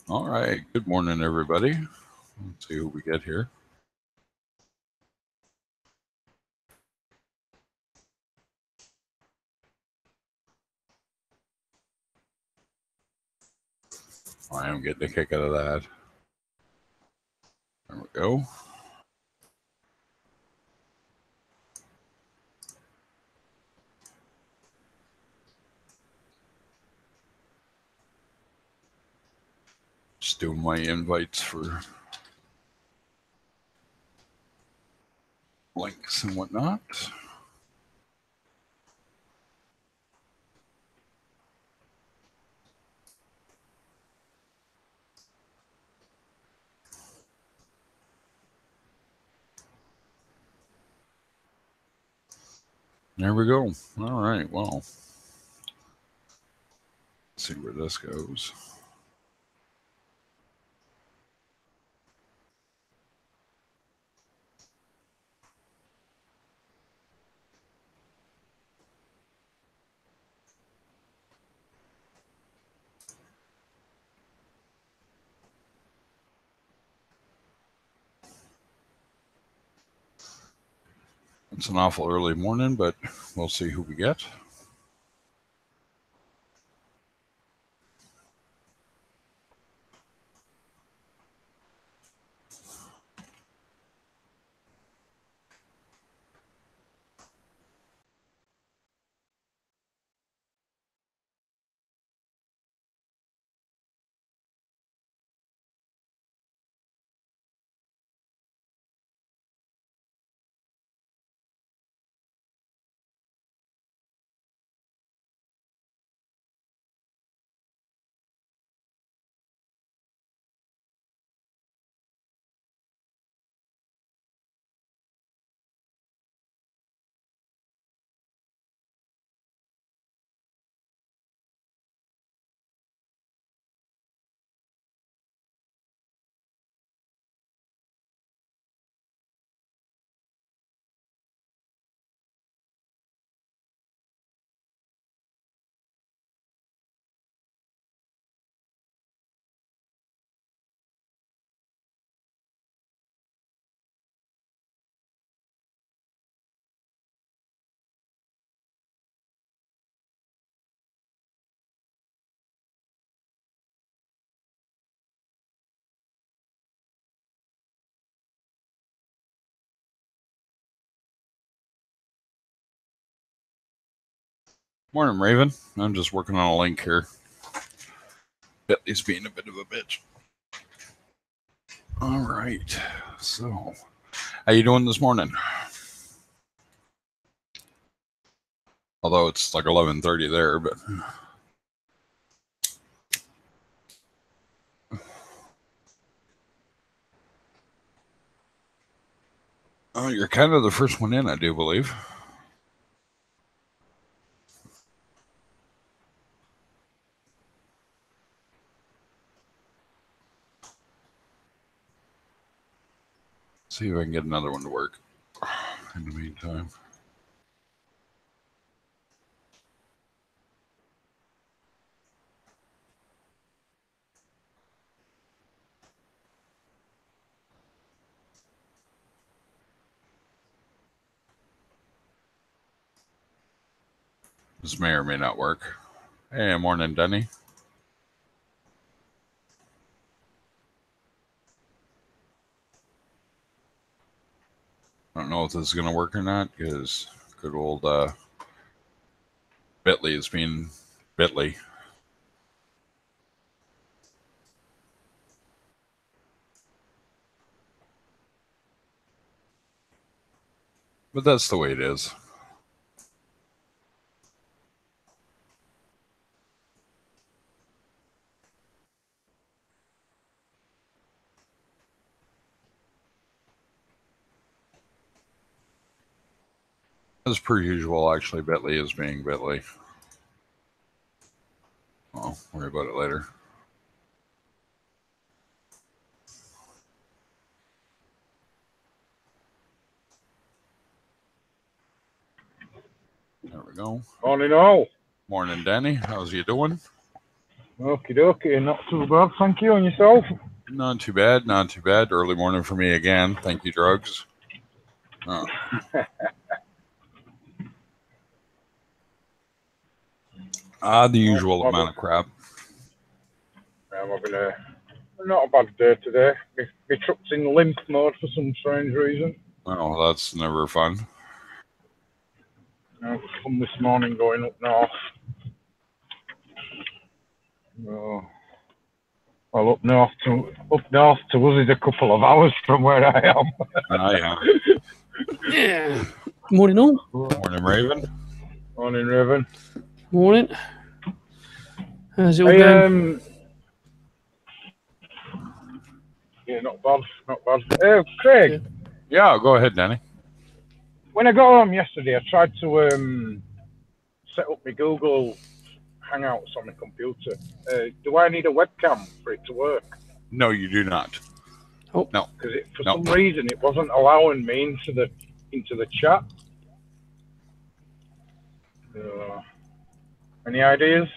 All right. Good morning, everybody. Let's see who we get here. I am getting a kick out of that. There we go. Just doing my invites for links and whatnot. There we go. All right. Well, let's see where this goes. It's an awful early morning, but we'll see who we get. Morning, Raven. I'm just working on a link here. He's being a bit of a bitch. All right. So, how you doing this morning? Although it's like 11:30 there, but you're kind of the first one in, I do believe. See if I can get another one to work in the meantime. This may or may not work. Hey, morning, Denny. I don't know if this is going to work or not because good old Bitly is being Bitly. But that's the way it is. As per usual, actually, Bitly is being Bitly. Well, worry about it later. There we go. Morning all. Morning, Danny. How's you doing? Okie dokie, not too bad, thank you. And yourself? Not too bad, not too bad. Early morning for me again. Thank you, drugs. The usual amount of crap. I'm having not a bad day today. My truck's in limp mode for some strange reason. Oh, that's never fun. I was from this morning going up north. Oh. Well, up north to us is a couple of hours from where I am. Yeah. Yeah. Morning, all. Morning, Raven. Morning, Raven. Morning. How's it all going? Yeah, not bad, not bad. Craig. Yeah, go ahead, Danny. When I got home yesterday, I tried to set up my Google Hangouts on my computer. Do I need a webcam for it to work? No, you do not. Oh no, because for some reason it wasn't allowing me into the chat. Any ideas?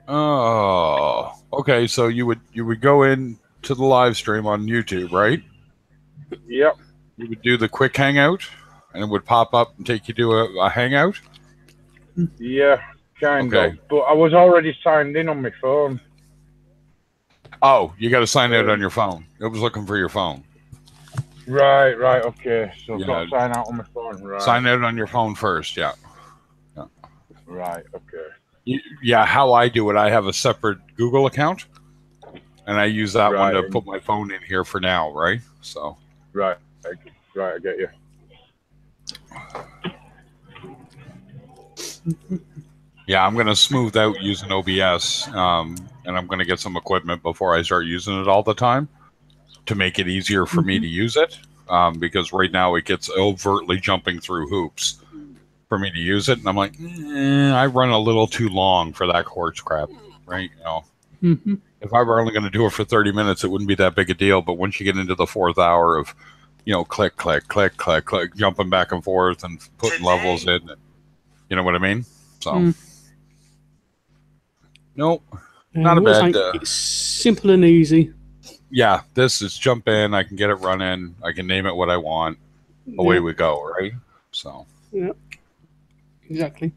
Oh, okay. So you would go in to the live stream on YouTube, right? Yep. You would do the quick hangout, and it would pop up and take you to a hangout. Yeah, kind of. But I was already signed in on my phone. Oh, you got to sign out on your phone. It was looking for your phone. Right, okay. So I've got to sign out on my phone, right? Sign out on your phone first, yeah. Right, okay. Yeah, how I do it, I have a separate Google account, and I use that one to put my phone in here for now, right? So. Right, I get you. Yeah, I'm going to smooth out using OBS, and I'm going to get some equipment before I start using it all the time to make it easier for me to use it, because right now it gets overtly jumping through hoops for me to use it, and I'm like, I run a little too long for that horse crap, right? You know, if I were only going to do it for 30 minutes, it wouldn't be that big a deal, but once you get into the fourth hour of, you know, click, click, click, click, click, jumping back and forth and putting levels in, you know what I mean? So, nope, not a bad. It's simple and easy. Yeah, this is jump in. I can get it running. I can name it what I want. Away we go, right? So. Yeah. Exactly.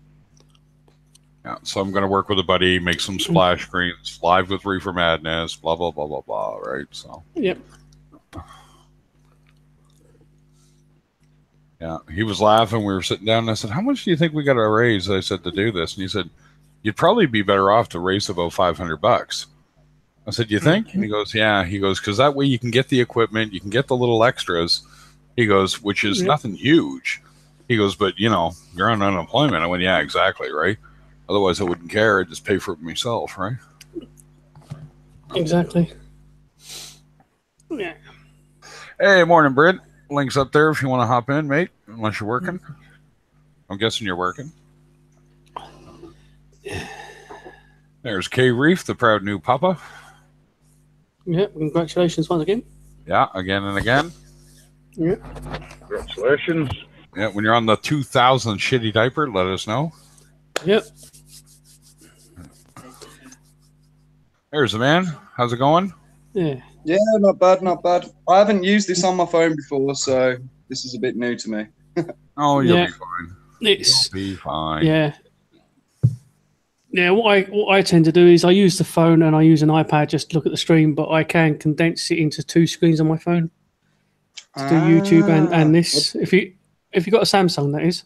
Yeah, so I'm going to work with a buddy, make some splash screens, live with Reefer Madness, blah, blah, blah, blah, blah, right? So. Yep. Yeah, he was laughing. We were sitting down, and I said, how much do you think we got to raise? I said, to do this. And he said, you'd probably be better off to raise about $500. I said, you think? And he goes, yeah. He goes, because that way you can get the equipment, you can get the little extras. He goes, which is nothing huge. He goes, but, you know, you're on unemployment. I went, yeah, exactly, right? Otherwise, I wouldn't care. I'd just pay for it myself, right? Exactly. Yeah. Hey, morning, Britt. Link's up there if you want to hop in, mate, unless you're working. I'm guessing you're working. There's K Reef, the proud new papa. Yeah, congratulations once again. Yeah, again and again. Yeah. Congratulations. Yeah, when you're on the 2000 shitty diaper, let us know. Yep. There's the man. How's it going? Yeah. Yeah, not bad, not bad. I haven't used this on my phone before, so this is a bit new to me. Oh, you'll be fine. You'll be fine. Yeah. Yeah, what I tend to do is I use the phone and I use an iPad just to look at the stream, but I can condense it into 2 screens on my phone to do YouTube and this. If you got a Samsung, that is.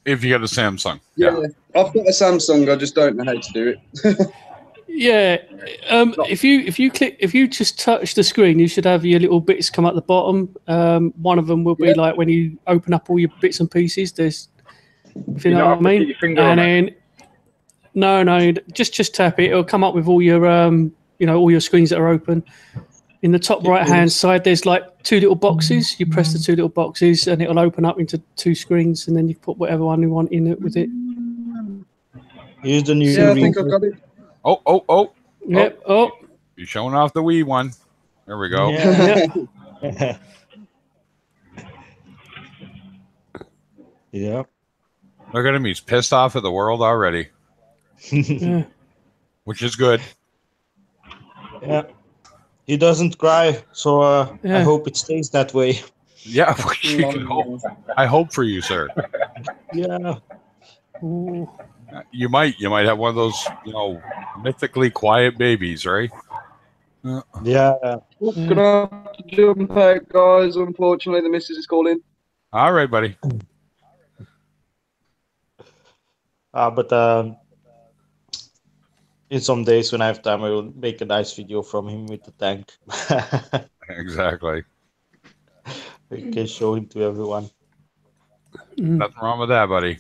If you got a Samsung. Yeah. I've got a Samsung, I just don't know how to do it. Yeah. If you just touch the screen, you should have your little bits come at the bottom. One of them will be like when you open up all your bits and pieces. There's, if you know what I mean. And then no, just tap it. It'll come up with all your all your screens that are open. In the top right hand side, there's like 2 little boxes. You press the 2 little boxes, and it'll open up into 2 screens, and then you put whatever one you want in it with it. Here's the new. Yeah, I think I got it. Oh. Yep. Oh. You're showing off the wee one. There we go. Yeah. Yeah. Look at him. He's pissed off at the world already. Yeah. Which is good. Yeah. He doesn't cry, so I Yeah. hope it stays that way. Yeah, you can hope. I hope for you, sir. Yeah. Ooh. You might have one of those, mythically quiet babies, right? Yeah. Gonna have to jump out, guys. Unfortunately, the missus is calling. All right, buddy. But in some days when I have time, I will make a nice video from him with the tank. Exactly. We can show him to everyone. Nothing wrong with that, buddy.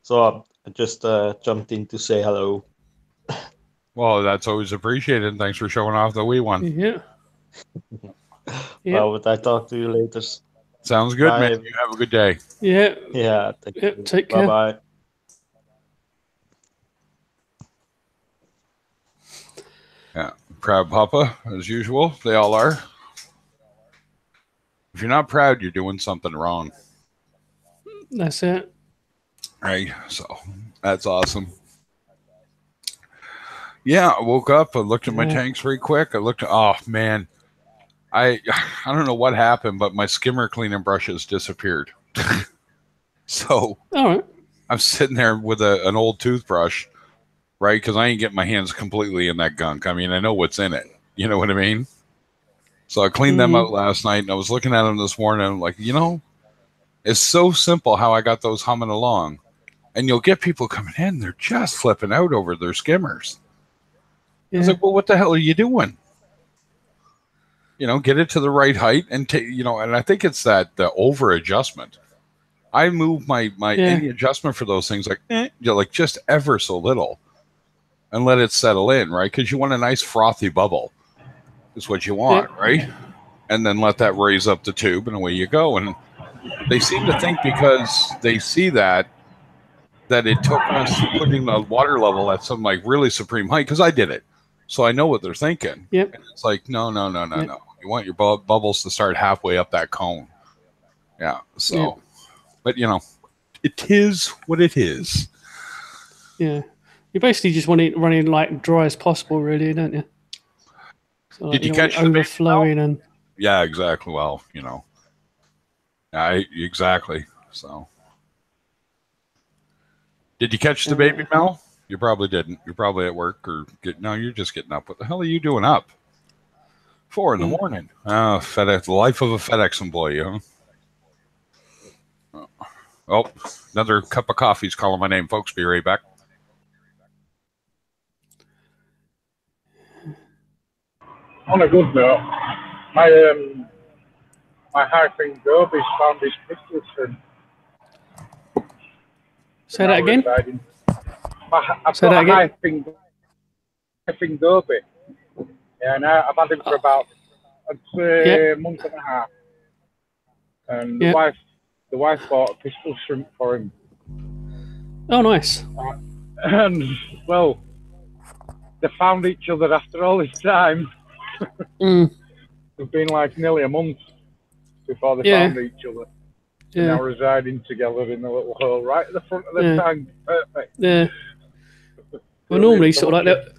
So I just jumped in to say hello. Well, that's always appreciated. Thanks for showing off the wee one. Yeah. Yeah. Well, but I talk to you later. Sounds good, Bye. man. You have a good day. Yeah. Yeah. Thank Yeah, you. take care. Bye-bye. Yeah. Proud papa, as usual. They all are. If you're not proud, you're doing something wrong. That's it. Right? So that's awesome. Yeah, I woke up. I looked at my tanks very quick. I looked at, oh, man. I don't know what happened, but my skimmer cleaning brushes disappeared. So All right. I'm sitting there with an old toothbrush, right? Because I ain't getting my hands completely in that gunk. I mean, I know what's in it. You know what I mean? So I cleaned them out last night, and I was looking at them this morning. And I'm like, it's so simple how I got those humming along. And you'll get people coming in, they're just flipping out over their skimmers. Yeah. I was like, well, what the hell are you doing? Get it to the right height and and I think it's the over adjustment. I move my any adjustment for those things like just ever so little and let it settle in, right? Because you want a nice frothy bubble is what you want, right? And then let that raise up the tube and away you go. And they seem to think because they see that it took us putting the water level at some really supreme height, because I did it. So I know what they're thinking. Yep. And it's like, no. You want your bubbles to start halfway up that cone. Yeah. So, but it is what it is. Yeah. You basically just want it running like dry as possible, really, don't you? So, Did you catch the overflowing and? Yeah, exactly. Well, exactly. So, did you catch the baby, Mel? You probably didn't. You're probably at work you're just getting up. What the hell are you doing up? 4 in the morning. Oh, FedEx, the life of a FedEx employee, huh? Oh, another cup of coffee's calling my name, folks. Be right back. On a good note, my high-fin gobies found his pistol shrimp. Say that again? I've got a high-fin goby. Yeah, and I've had him for about a month and a half. And the wife bought a pistol shrimp for him. Oh, nice. And well, they found each other after all this time. It's been like nearly a month before they found each other. Yeah. Now residing together in a little hole right at the front of the tank. Perfect. Yeah. Well, normally sort of like that.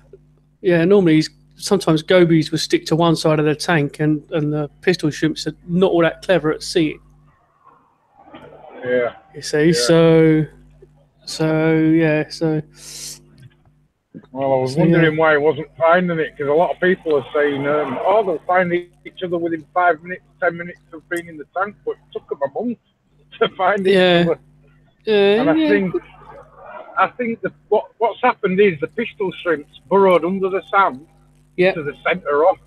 Yeah, normally sometimes gobies will stick to one side of the tank, and the pistol shrimps are not all that clever at seeing. Yeah. You see, so. Well, I was wondering why he wasn't finding it, because a lot of people are saying, they'll find each other within 5 minutes, 10 minutes of being in the tank, but it took them a month to find each other. And I think what's happened is the pistol shrimps burrowed under the sand to the centre rock,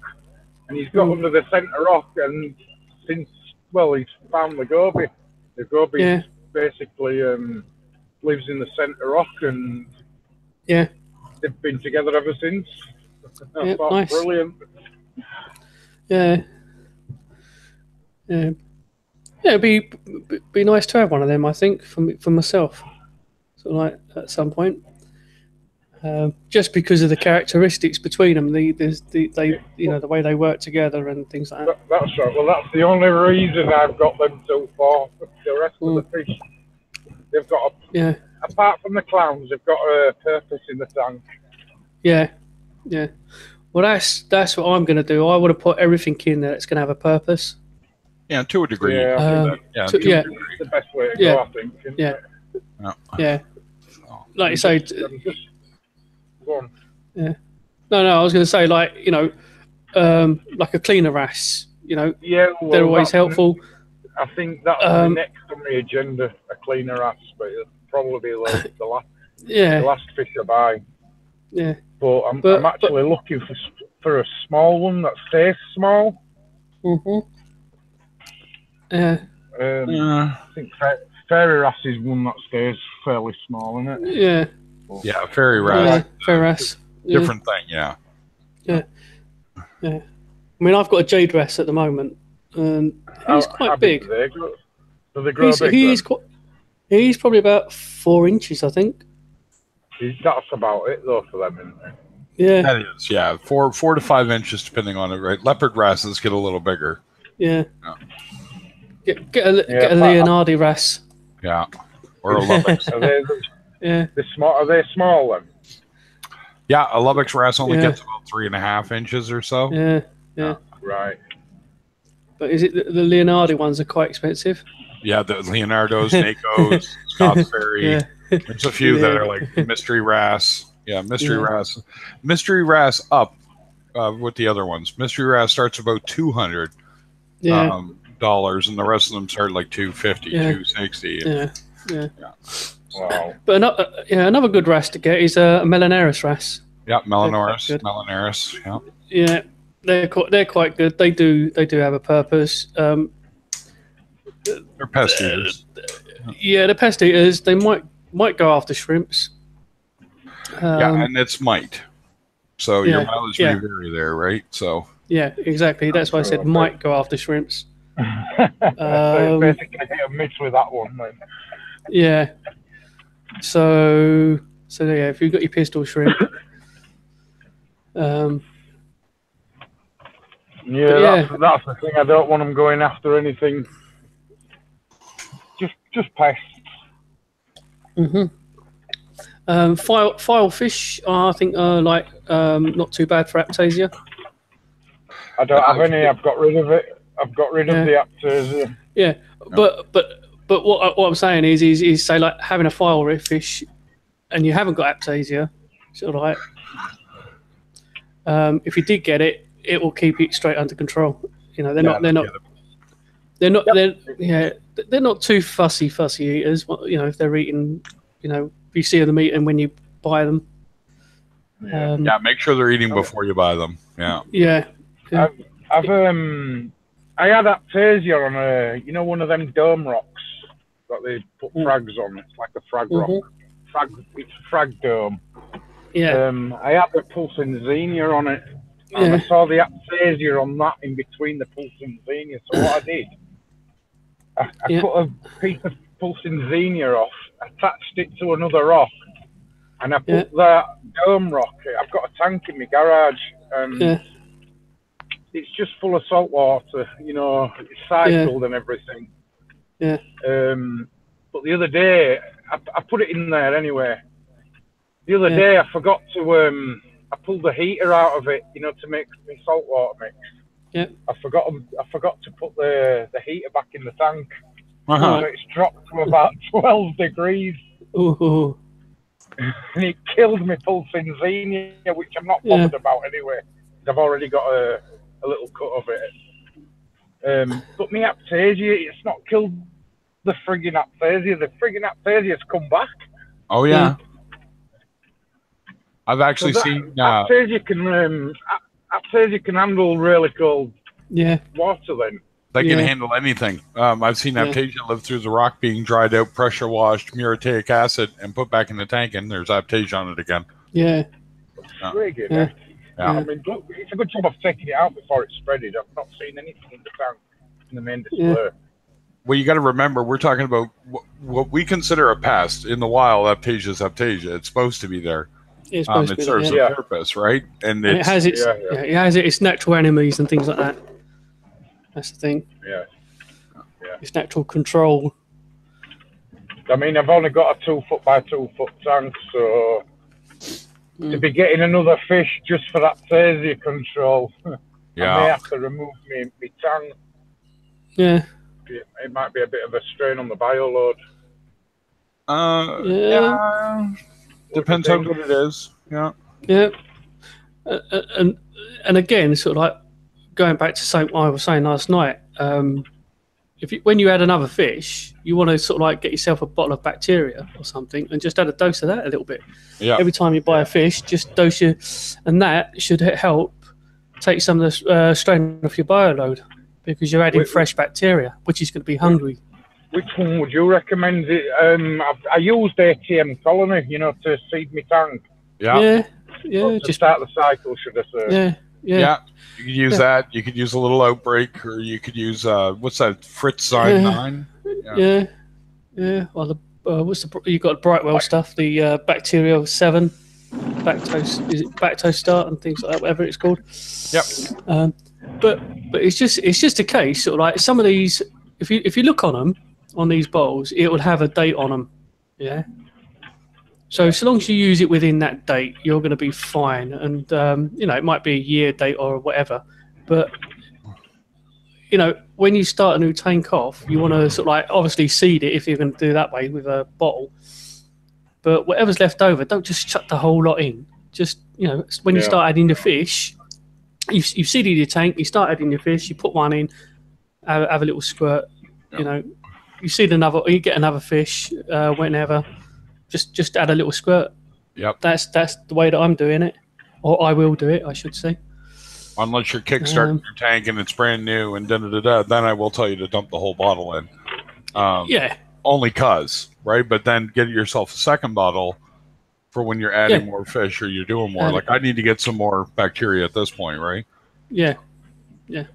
and he's got under the centre rock, and since he's found the goby. The goby basically lives in the centre rock, and they've been together ever since. I thought, nice. Brilliant. Yeah. It'd be nice to have one of them, I think, for myself. So like at some point, just because of the characteristics between them, the way they work together and things like that. That's right. Well, that's the only reason I've got them so far. The rest of the fish, they've got apart from the clowns, they've got a purpose in the tank. Yeah. Well, that's what I'm going to do. I want to put everything in there that's going to have a purpose. Yeah, to a degree. Yeah, Yeah, to- to yeah. a degree. it's the best way to Yeah. go, I think. Isn't Yeah. it? Yeah, So, like you say. Just go on. No, I was going to say, like, you know, like a cleaner wrasse. You know, Yeah, well, they're always that's- helpful. I think that's the next on the agenda, a cleaner ass, but it'll probably be the Yeah, last fish I buy. yeah. But I'm But- actually looking for a small one that stays small. Yeah, I think fairy wrasse is one that stays fairly small, isn't it? yeah, yeah, fairy yeah. wrasse, Fair wrasse. Yeah. different thing. Yeah. Yeah. I mean, I've got a jade wrasse at the moment, and he's quite How big. Do they grow big? He's probably about 4 inches, I think. That's about it, though, for them, isn't it? Yeah, That is, yeah, 4 to 5 inches, depending on it, right? Leopard grasses get a little bigger. yeah. Yeah. Get a Leonardi wrasse. Yeah, or a Lubbock's. Are they Yeah, small? Are they small then? Yeah, a Lubbock's wrasse only Yeah. gets about 3.5 inches or so. yeah. Right. But is it the Leonardi ones are quite expensive? Yeah, the Leonardos, Nacos, Scott's Ferry. Yeah, There's a few that Yeah. are like mystery wrasse. Yeah, mystery Yeah. wrasse. Mystery wrasse up with the other ones. Mystery wrasse starts about $200 yeah, dollars, and the rest of them start like $250, Yeah. $260. yeah. Wow. But another good wrasse to get is a Melanaris wrasse. Yeah, Melanoris, good. Melanaris. Yeah. Yeah, they're quite good. They do have a purpose. They're pest eaters. Yeah, the pest eaters, they might go after shrimps. Yeah, and it's might. So your yeah, mileage yeah. may vary there, right? So Yeah, exactly. That's why I said might go after shrimps. So basically, hit and miss with that one, then. Yeah. So yeah, if you've got your pistol shrimp, Yeah, that's the thing. I don't want them going after anything. Just pests. file fish, I think, are like not too bad for aptasia. I don't have any. I've got rid of it. I've got rid of the aptasia. Yeah, but what I'm saying is say like having a file reef fish, and you haven't got aptasia, sort of like if you did get it, it will keep it straight under control. You know, they're not too fussy eaters. You know, if they're eating, you know, if you see them eating when you buy them. yeah, make sure they're eating before you buy them. Yeah. Yeah. I had aptasia on one of them dome rocks that they put frags on. It's like a frag rock. It's a frag dome. Yeah. I had the pulsing xenia on it, and I saw the aptasia on that in between the pulsing xenia. So what I did, I cut a piece of pulsing xenia off, attached it to another rock, and I put that dome rock. I've got a tank in my garage, and it's just full of salt water. You know, it's cycled and everything. Yeah. But the other day, I put it in there anyway. The other day, I forgot to. I pulled the heater out of it, you know, to make my salt water mix. Yeah. I forgot to put the heater back in the tank. Uh-huh. So it's dropped to about 12 degrees. Ooh. And it killed me pulsing xenia, which I'm not bothered about anyway. I've already got a little cut of it. But me aptasia, it's not killed the friggin' aptasia. The friggin' aptasia's come back. Oh yeah. I've actually seen aptasia can handle really cold water. Then they can handle anything. I've seen aptasia live through the rock being dried out, pressure washed, muriatic acid, and put back in the tank, and there's aptasia on it again. Yeah. Friggin' heck. I mean, it's a good job of taking it out before it spreaded. I've not seen anything in the tank in the main display. Well, you got to remember, we're talking about what we consider a pest. In the wild, aptasia is aptasia. It's supposed to be there. It serves a purpose, right? And it has its natural enemies and things like that. That's the thing. Yeah. It's natural control. I mean, I've only got a 2 foot by 2 foot tank, so to be getting another fish just for that taser control. Yeah. I may have to remove my tank. Yeah. It might be a bit of a strain on the bio load. Yeah. Depends how good it is. Yeah. Yeah. And again, sort of like going back to something I was saying last night. When you add another fish, you want to sort of like get yourself a bottle of bacteria or something, and just add a dose of that a little bit. Yeah. Every time you buy a fish, just dose your, and that should help take some of the strain off your bio load, because you're adding fresh bacteria, which is going to be hungry. Which one would you recommend? I used ATM colony, to seed my tank. Yeah. To just start the cycle, should I say? Yeah. You could use that. You could use a little outbreak, or you could use what's that? Fritz-Zine 9. Yeah. Well, you got Brightwell stuff, the Bacterial 7, Bacto Start, and things like that, whatever it's called. Yep. But it's just a case, sort of like some of these. If you look on them on these bottles, it will have a date on them. Yeah. So long as you use it within that date, you're going to be fine. And it might be a year date or whatever, but when you start a new tank off, you want to sort of like obviously seed it if you're going to do that way with a bottle. But whatever's left over, don't just chuck the whole lot in. Just when you start adding the fish, you've seeded your tank. You start adding your fish. You put one in, have a little squirt. Yeah. You seed another, you get another fish whenever. Just add a little squirt. Yep. That's the way that I'm doing it, or I will do it, I should say. Unless you're kickstarting your tank and it's brand new and then I will tell you to dump the whole bottle in. Only cause, right? But then get yourself a second bottle for when you're adding more fish or you're doing more. Like I need to get some more bacteria at this point, right? Yeah. And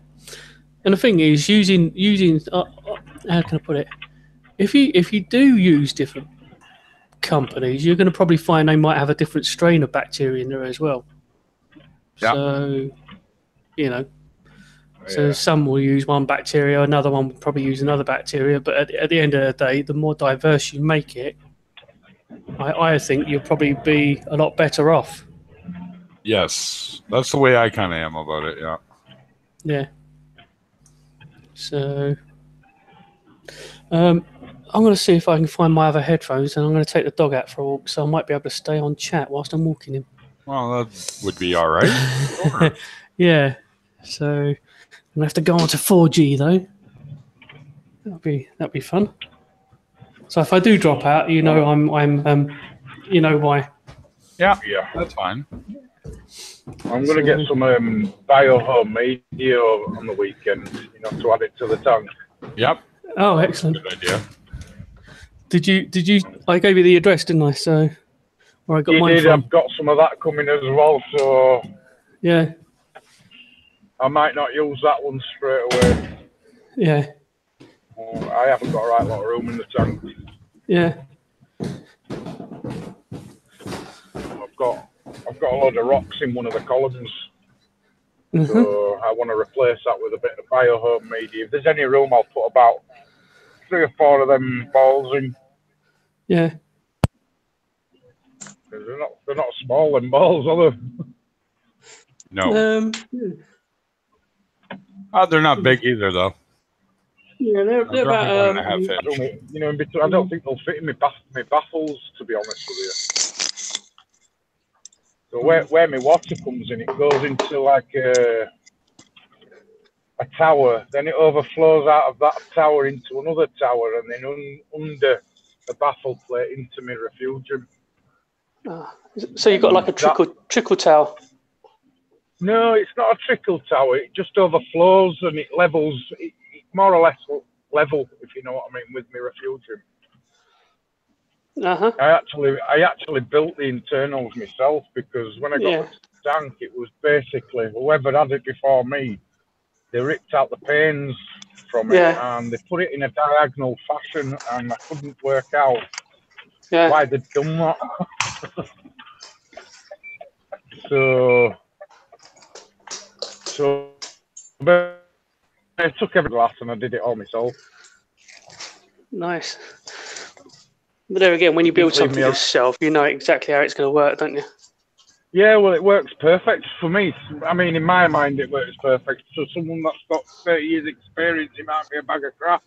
the thing is, using how can I put it? If you do use different companies, you're going to probably find they might have a different strain of bacteria in there as well. Yeah. So, so some will use one bacteria, another one will probably use another bacteria, but at the end of the day, the more diverse you make it, I think you'll probably be a lot better off. Yes, that's the way I kind of am about it, Yeah. So, I'm going to see if I can find my other headphones, and I'm going to take the dog out for a walk, so I might be able to stay on chat whilst I'm walking him. Well, that would be all right. Sure. Yeah. So I'm going to have to go on to 4G, though. That'd be fun. So if I do drop out, I'm you know why. Yeah, that's fine. I'm going to get some bio home media on the weekend, to add it to the tank. Yep. Oh, excellent. Good idea. Did you? I gave you the address, didn't I? So, where I got mine from. I've got some of that coming as well. So yeah, I might not use that one straight away. Yeah. I haven't got a right lot of room in the tank. Yeah. I've got a load of rocks in one of the columns. Mm-hmm. So I want to replace that with a bit of biohome media. If there's any room, I'll put about 3 or 4 of them balls in. Yeah. They're not small, them balls, are they? No. They're not big either, though. Yeah, they're about. In between, I don't think they'll fit in my baffles, to be honest with you. So where my water comes in, it goes into like a tower. Then it overflows out of that tower into another tower, and then under the baffle plate into my refugium. So you've got like a trickle tower? No, it's not a trickle tower. It just overflows and it levels. It more or less level, if you know what I mean, with my refugium. Uh-huh. I actually built the internals myself, because when I got the tank, it was basically whoever had it before me, they ripped out the panes from it and they put it in a diagonal fashion, and I couldn't work out why they'd done that. So I took every glass and I did it all myself. Nice. But there again, when you build something yourself, you know exactly how it's going to work, don't you? Yeah, well, it works perfect for me. I mean, in my mind, it works perfect. So someone that's got 30 years experience, it might be a bag of crap.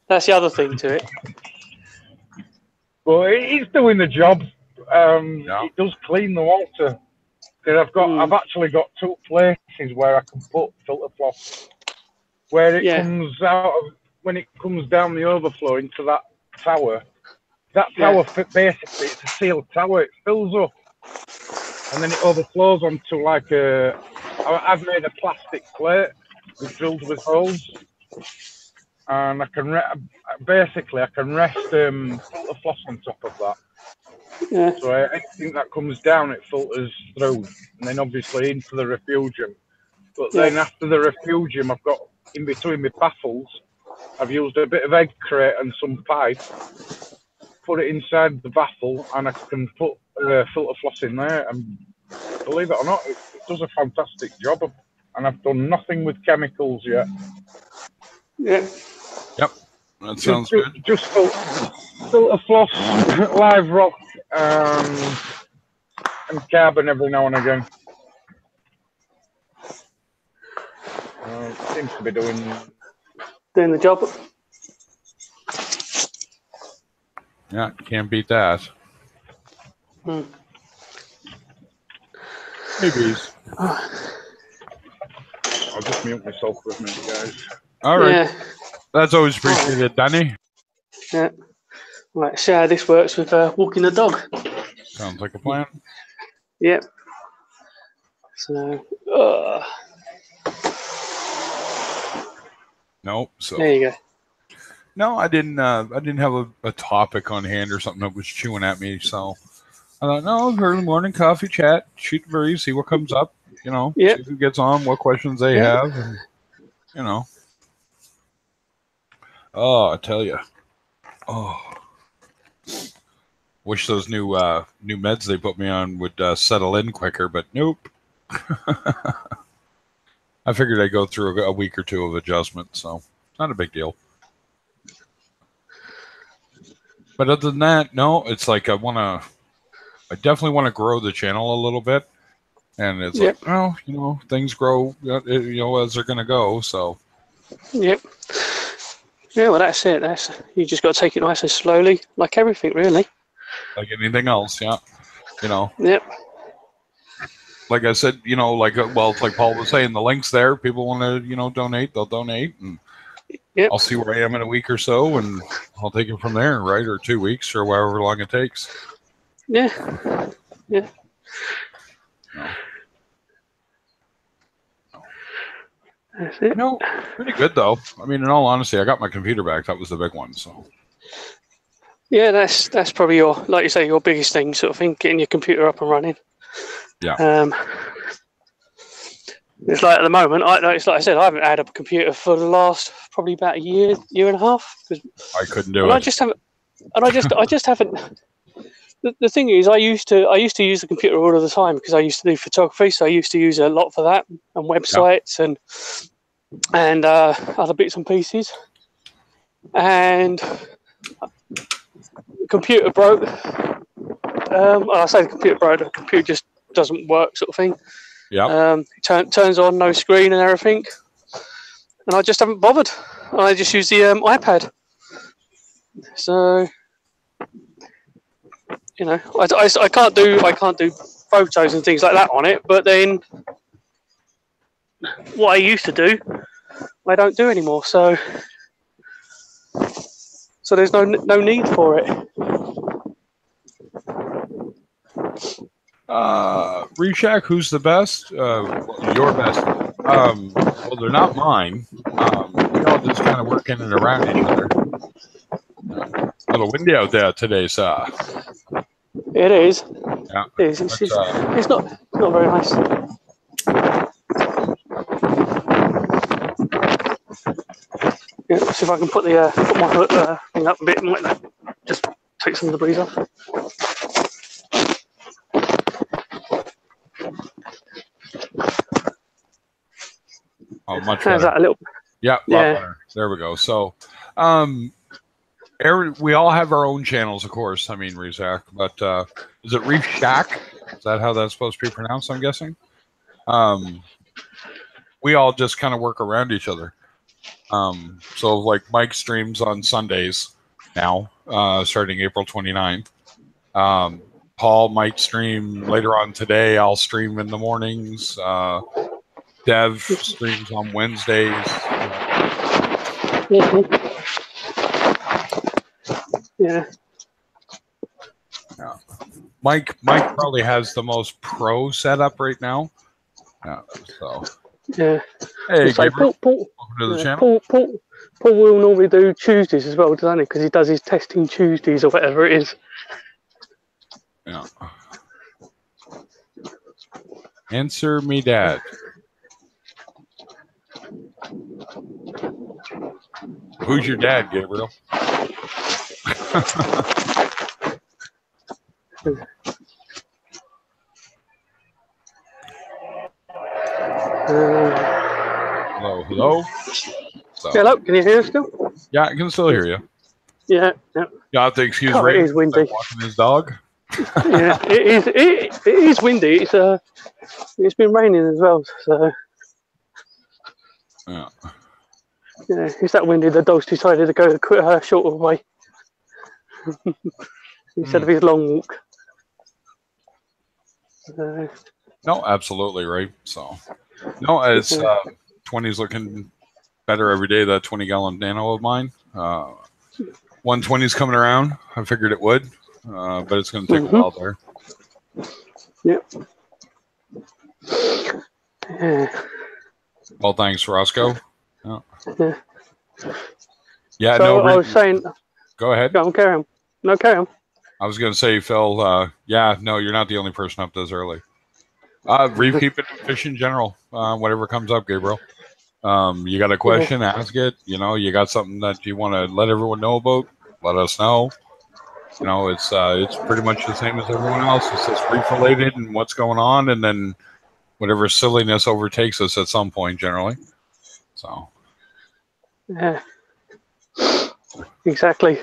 That's the other thing to it. But it's doing the job. It does clean the water. Because I've actually got 2 places where I can put filter floss. Where it comes out of, when it comes down the overflow into that tower. That tower, basically, it's a sealed tower. It fills up, and then it overflows onto like I've made a plastic plate with drilled with holes, and I can basically I can rest filter floss on top of that. Yeah. So anything that comes down, it filters through, and then obviously into the refugium. But then after the refugium, I've got in between my baffles, I've used a bit of egg crate and some pipe. Put it inside the baffle, and I can put filter floss in there, and believe it or not, it does a fantastic job. And I've done nothing with chemicals yet. Yeah. Yep. That sounds good. Just filter floss, live rock, and carbon every now and again. Seems to be doing the job. Yeah, can't beat that. Hmm. Hey, bees. I'll just mute myself for a minute, guys. All right. Yeah. That's always appreciated, Danny. Yeah. Right, see how this works with walking the dog. Sounds like a plan. Yep. So, Nope. So there you go. no, I didn't have a topic on hand or something that was chewing at me. So I thought, no, early morning coffee chat, shoot the breeze, see what comes up. You know, see who gets on, what questions they have, and you know. Oh, I tell you. Oh, wish those new meds they put me on would settle in quicker, but nope. I figured I'd go through a week or 2 of adjustment, so not a big deal. But other than that, no, it's like I definitely want to grow the channel a little bit, and it's like, well, you know, things grow, you know, as they're gonna go. So. Yep. Yeah, well, that's it. You just got to take it nice and slowly, like everything, really. Like anything else, yeah. You know. Yep. Like I said, you know, like it's like Paul was saying, the link's there. People want to, you know, donate, they'll donate, and I'll see where I am in a week or so, and I'll take it from there, right? Or 2 weeks, or however long it takes. Yeah. Yeah. No. That's it. No, pretty good though. I mean, in all honesty, I got my computer back. That was the big one. So. Yeah, that's probably your, like you say, your biggest thing, sort of thing, getting your computer up and running. Yeah. It's like at the moment, it's like I said, I haven't had a computer for the last probably about a year and a half. I couldn't do it. I just haven't. The thing is, I used to use the computer all of the time because I used to do photography, so I used to use a lot for that and websites and other bits and pieces. And the computer broke. I say the computer broke. The computer just doesn't work, sort of thing. Yeah. Turns on, no screen and everything, and I just haven't bothered. I just use the iPad. So, you know, I can't do photos and things like that on it. But then, what I used to do, I don't do anymore. So there's no need for it. Reshak, who's the best? Your best. Well, they're not mine. We all just kind of work in and around each other. A little windy out there today, sir. It is. Yeah. It is. It's not very nice. Yeah, see if I can put my thing up a bit and let that just take some of the breeze off. Oh, much How's better. that a little? Yeah, a lot better. There we go. So, We all have our own channels, of course. I mean, Rizak, but is it Reef Shack? Is that how that's supposed to be pronounced? I'm guessing. We all just kind of work around each other. So like Mike streams on Sundays now, starting April 29th. Paul might stream later on today. I'll stream in the mornings. Dev streams on Wednesdays. Yeah. Mike probably has the most pro setup right now. So yeah. hey, So Gabriel, Paul, welcome to the channel. Paul will normally do Tuesdays as well, doesn't he? Because he does his testing Tuesdays or whatever it is. Yeah. Answer me, Dad. Who's your dad, Gabriel? Hello. So, hello, can you hear us still? yeah, I can still hear you. Yeah. You have to excuse Oh, Ray. it is windy. Walking his dog. Yeah, it is windy. It's been raining as well, so Yeah. yeah, it's that windy. The dog's decided to go a shorter way instead of his long walk. No, absolutely right. So, no, it's 20's looking better every day. That 20-gallon Nano of mine. 120's coming around. I figured it would, but it's going to take a while there. Yep. Yeah. Well, thanks, Roscoe. Oh. Yeah. Yeah. So no. I was saying. Go ahead. Go on, carry on. No, carry on. I was going to say, Phil. Yeah. No, you're not the only person up this early. Reef keeping fish in general. Whatever comes up, Gabriel. You got a question? Ask it. You know, you got something that you want to let everyone know about? Let us know. You know, it's pretty much the same as everyone else. It's just reef related and what's going on, and then whatever silliness overtakes us at some point, generally. So. Yeah. Exactly.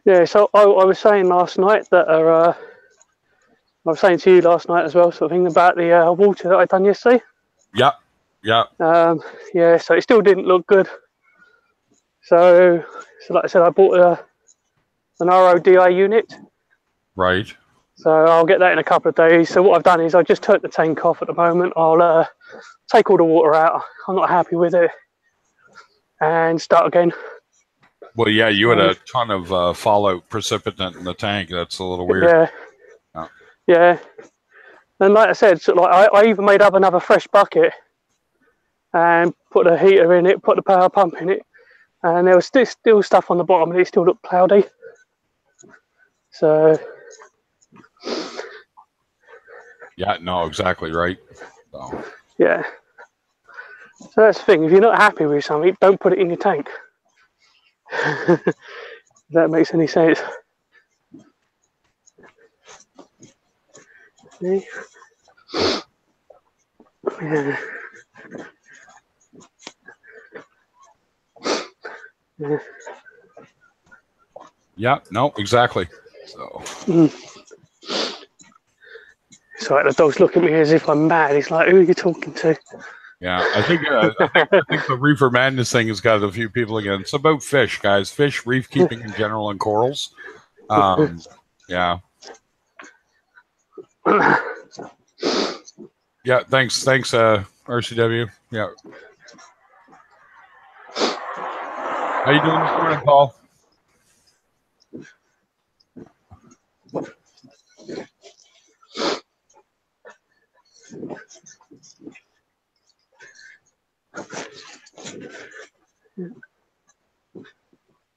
Yeah. So I was saying last night that I was saying to you last night as well, sort of thing about the water that I done yesterday. Yeah. Yeah. Yeah. So it still didn't look good. So like I said, I bought an RODI unit. Right. So I'll get that in a couple of days. So what I've done is I just turned the tank off at the moment. I'll take all the water out. I'm not happy with it, and start again. Well, yeah, you had a ton of fallout precipitant in the tank. That's a little weird. Yeah. Oh. Yeah. And like I said, so like I even made up another fresh bucket and put a heater in it, put the power pump in it, and there was still stuff on the bottom, and it still looked cloudy. So. Yeah. No. Exactly right. So. Yeah. So that's the thing. If you're not happy with something, don't put it in your tank. If that makes any sense. Yeah. Yeah. Yeah. No. Exactly. So. It's like the dog's looking at me as if I'm mad. He's like, "Who are you talking to?" Yeah, I think the Reefer Madness thing has got a few people again. It's about fish, guys. Fish, reef keeping in general, and corals. Yeah. Yeah, thanks, RCW. Yeah. How you doing this morning, Paul?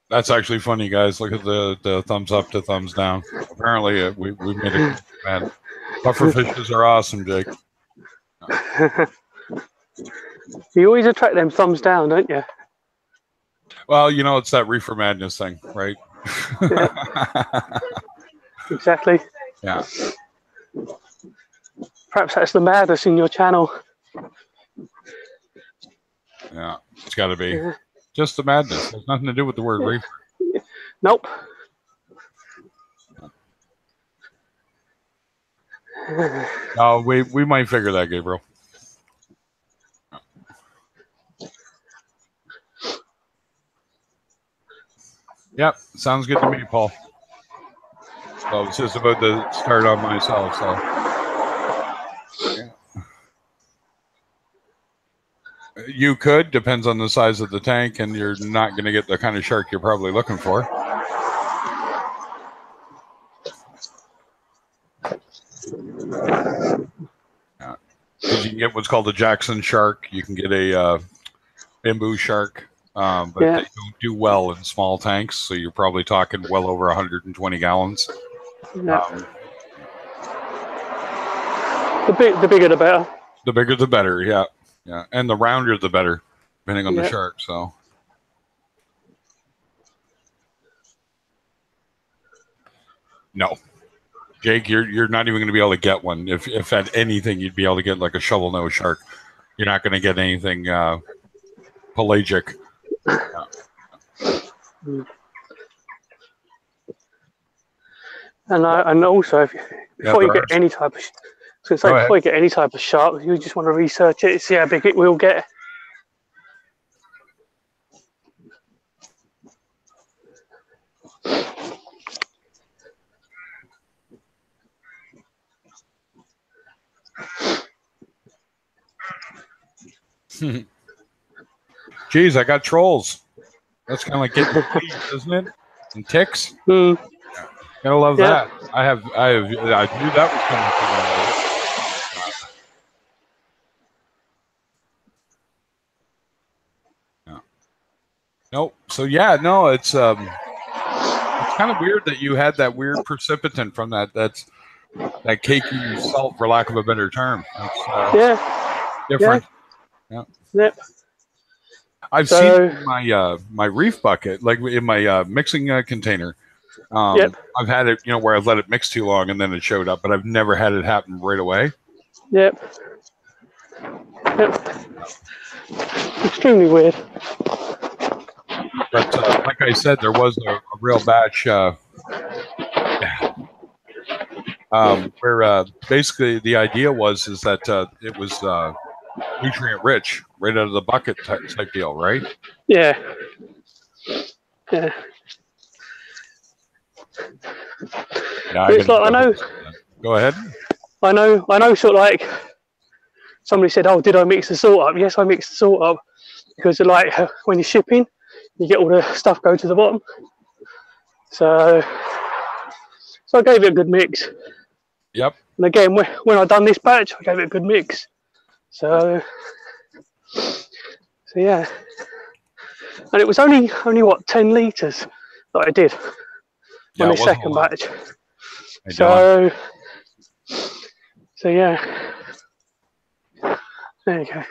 That's actually funny, guys. Look at the thumbs up to thumbs down. Apparently, we made it. Man, puffer fishes are awesome, Jake. You always attract them thumbs down, don't you? Well, you know, it's that Reefer Madness thing, right? Yeah. Exactly. Yeah. Perhaps that's the madness in your channel. Yeah, it's got to be. Yeah. Just the madness. It has nothing to do with the word reefer. Nope. No, we might figure that, Gabriel. Yep, sounds good to me, Paul. So I was just about to start on myself, so. Yeah. You could, depends on the size of the tank, and you're not going to get the kind of shark you're probably looking for. Yeah. Because you can get what's called a Jackson shark. You can get a bamboo shark, but they don't do well in small tanks, so you're probably talking well over 120 gallons. Yeah. The bigger the better. The bigger the better, yeah. Yeah, and the rounder the better, depending on the shark, so. No. Jake, you're not even going to be able to get one. If at anything, you'd be able to get like a shovel nose shark. You're not going to get anything pelagic. And also, before you get any type of, before you get any type of shark, you just want to research it, see how big it will get. Geez, I got trolls. That's kind of like getting weeds, isn't it? And ticks. Mm. Yeah. Gotta love that. I knew that was coming from. Yeah. Nope. So yeah, no, it's kind of weird that you had that weird precipitant from that. That cakey salt, for lack of a better term. That's, different. Yeah. Yep. I've seen it in my reef bucket, like in my mixing container. I've had it, where I've let it mix too long and then it showed up, but I've never had it happen right away. Yep. Extremely weird. But like I said, there was a real batch where basically the idea is that it was nutrient rich right out of the bucket type deal, right? Yeah. Yeah. Yeah, it's like, I know. Go ahead. I know. Sort of like somebody said, "Oh, did I mix the salt up?" Yes, I mixed the salt up because, like, when you're shipping, you get all the stuff go to the bottom. So I gave it a good mix. Yep. And again, when I done this batch, I gave it a good mix. So yeah. And it was only what, 10 litres that I did on the second batch. So yeah. There you go.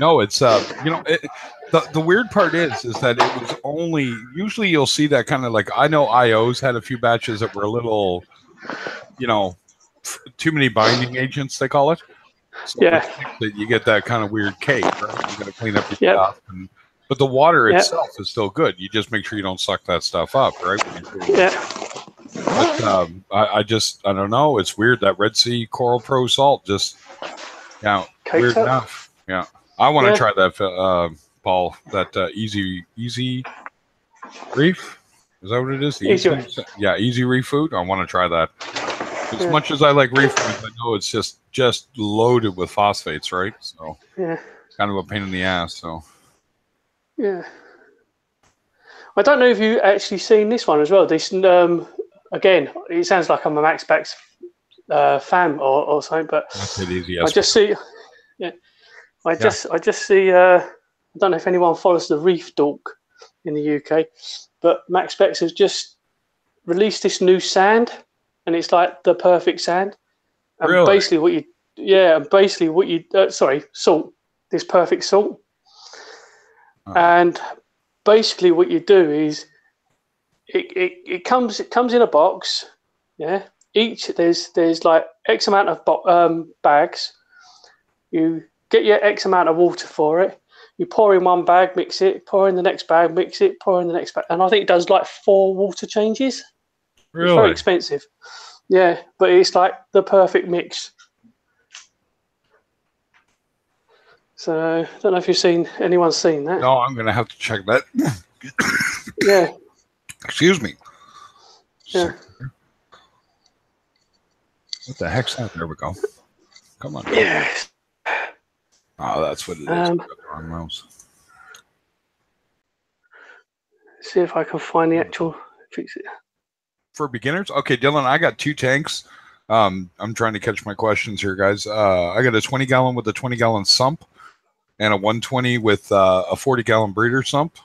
No, it's the weird part is that it was only, usually you'll see that kind of, like, I know IO's had a few batches that were a little, too many binding agents, they call it. So you get that kind of weird cake, right? You got to clean up your stuff, but the water itself is still good. You just make sure you don't suck that stuff up, right? But I don't know. It's weird, that Red Sea Coral Pro Salt just, weird enough. Yeah. I want to try that, Paul, that easy Reef. Is that what it is? Easy Reef food. I want to try that. As much as I like Reef food, I know it's just loaded with phosphates, right? So it's kind of a pain in the ass. So I don't know if you actually seen this one as well. This again, it sounds like I'm a Max Backs fan or something, but I just see. I just see. I don't know if anyone follows the Reef Dork in the UK, but Max Backs has just released this new sand, and it's like the perfect sand. And really? Basically, what you salt. This perfect salt, and basically what you do is it comes in a box. Each there's like X amount of bags. You get your X amount of water for it. You pour in one bag, mix it, pour in the next bag, mix it, pour in the next bag. And I think it does like 4 water changes. Really? It's very expensive. Yeah, but it's like the perfect mix. So I don't know if anyone's seen that. No, I'm going to have to check that. Yeah. Excuse me. Yeah. What the heck's that? There we go. Come on. Yeah. Oh, that's what it is. I've got the wrong mouse. See if I can find the actual fix it. For beginners? Okay, Dylan, I got 2 tanks. I'm trying to catch my questions here, guys. I got a 20-gallon with a 20-gallon sump and a 120 with a 40-gallon breeder sump.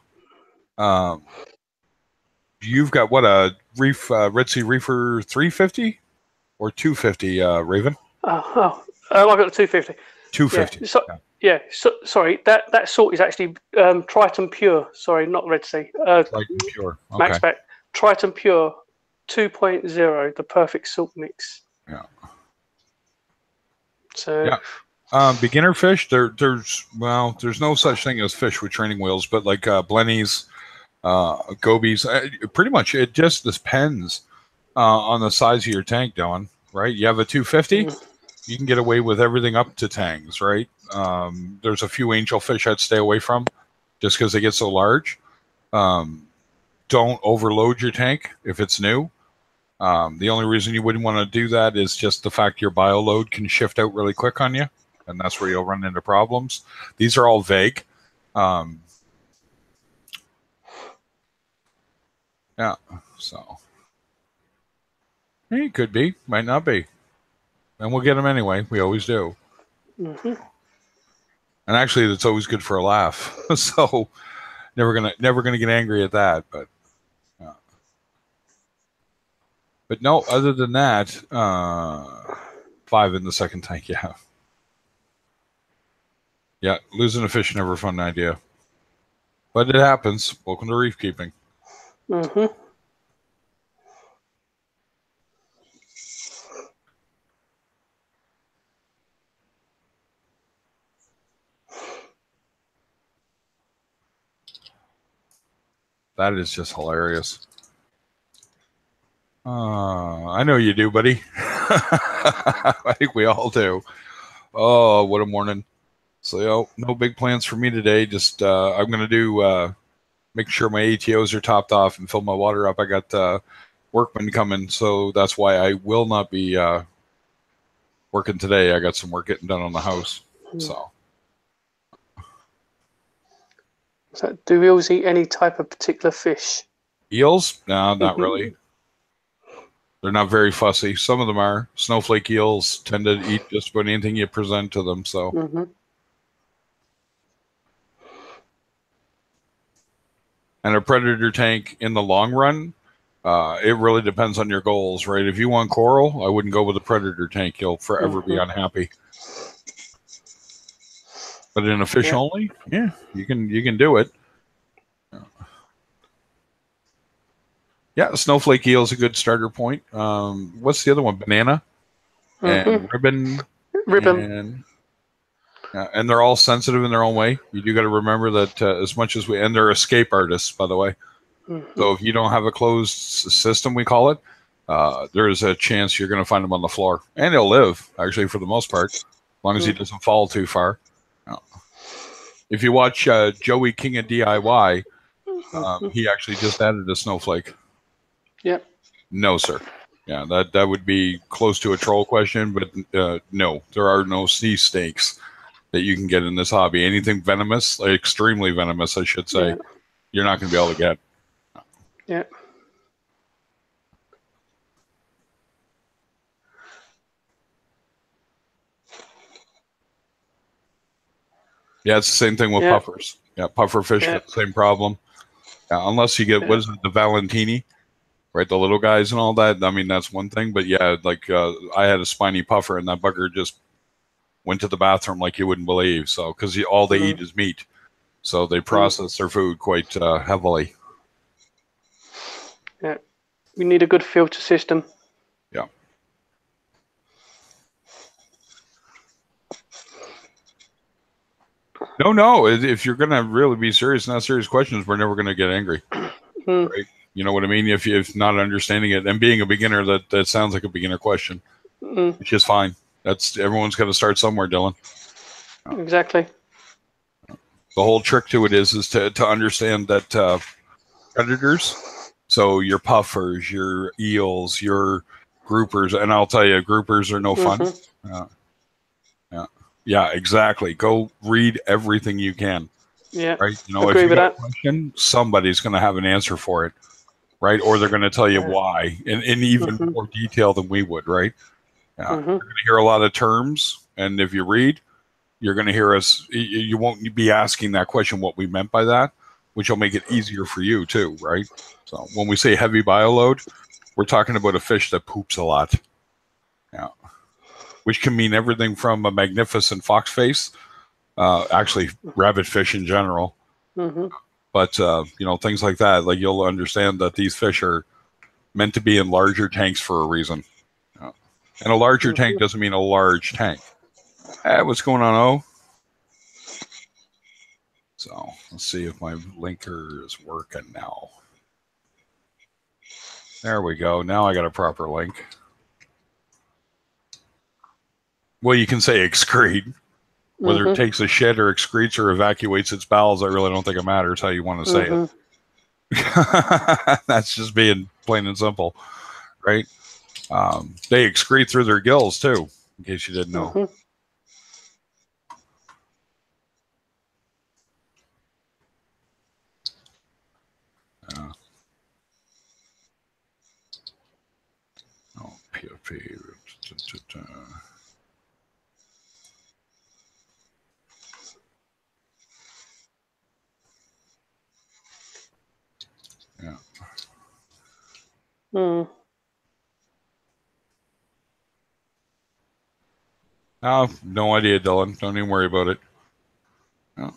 You've got what, a Reef Ritzy Reefer 350 or 250, Raven? I've got the 250. 250. Yeah. Sorry, that salt is actually Triton Pure. Sorry, not Red Sea. Triton Pure. Okay. Max Back. Triton Pure 2.0, the perfect salt mix. Yeah. So. Yeah. Beginner fish, there's no such thing as fish with training wheels, but like blennies, gobies, pretty much it just depends on the size of your tank, Dylan, right? You have a 250, you can get away with everything up to tangs, right? There's a few angelfish I'd stay away from just because they get so large. Don't overload your tank if it's new. The only reason you wouldn't want to do that is just the fact your bio load can shift out really quick on you, and that's where you'll run into problems. These are all vague. Yeah, so it could be, might not be, and we'll get them anyway. We always do. And actually, that's always good for a laugh. So never gonna get angry at that, but. But no, other than that, 5 in the second tank, yeah. Yeah, losing a fish never a fun idea. But it happens. Welcome to reef keeping. That is just hilarious. I know you do, buddy. I think we all do. Oh, what a morning. So, no big plans for me today. Just I'm going to do make sure my ATOs are topped off and fill my water up. I got workmen coming, so that's why I will not be working today. I got some work getting done on the house. So, do eels eat any type of particular fish? Eels? No, not really. They're not very fussy. Some of them are. Snowflake eels tend to eat just about anything you present to them. So, and a predator tank in the long run, it really depends on your goals, right? If you want coral, I wouldn't go with a predator tank. You'll forever be unhappy. But in a fish only, yeah, you can do it. Yeah, snowflake eel is a good starter point. What's the other one? Banana and ribbon. And they're all sensitive in their own way. You do got to remember that as much as and they're escape artists, by the way. So if you don't have a closed system, we call it, there is a chance you're going to find them on the floor, and he'll live actually for the most part, as long as he doesn't fall too far. If you watch Joey King of DIY, he actually just added a snowflake. Yep. No, sir. Yeah, that would be close to a troll question, but no, there are no sea snakes that you can get in this hobby. Anything venomous, like extremely venomous, I should say, you're not going to be able to get. Yeah. Yeah, it's the same thing with puffers. Yeah, puffer fish got the same problem. Unless you get, what is it, the Valentini? Right, the little guys and all that. I mean, that's one thing. But yeah, like I had a spiny puffer, and that bugger just went to the bathroom like you wouldn't believe. So, because all they eat is meat, so they process their food quite heavily. Yeah, we need a good filter system. Yeah. No. If you're going to really be serious and ask serious questions, we're never going to get angry. Right? You know what I mean? If not understanding it and being a beginner, that sounds like a beginner question, which is fine. Everyone's got to start somewhere, Dylan. Exactly. The whole trick to it is to understand that predators, so your puffers, your eels, your groupers, and I'll tell you, groupers are no fun. Yeah, exactly. Go read everything you can. Yeah, right. You know, agree if you with got that. a question, somebody's going to have an answer for it, right? Or they're going to tell you why in even more detail than we would, right? Yeah. You're going to hear a lot of terms, and if you read, you're going to hear us. You won't be asking that question what we meant by that, which will make it easier for you too, right? So when we say heavy bioload, we're talking about a fish that poops a lot. Yeah. Which can mean everything from a magnificent fox face, actually rabbit fish in general. But, you know, things like that, like you'll understand that these fish are meant to be in larger tanks for a reason. And a larger tank doesn't mean a large tank. Hey, what's going on, O? So let's see if my linker is working now. There we go. Now I got a proper link. Well, you can say excrete. Whether it takes a shit or excretes or evacuates its bowels, I really don't think it matters how you want to say it. That's just being plain and simple, right? They excrete through their gills too, in case you didn't know. PFP. Yeah. Oh, no idea, Dylan. Don't even worry about it. No.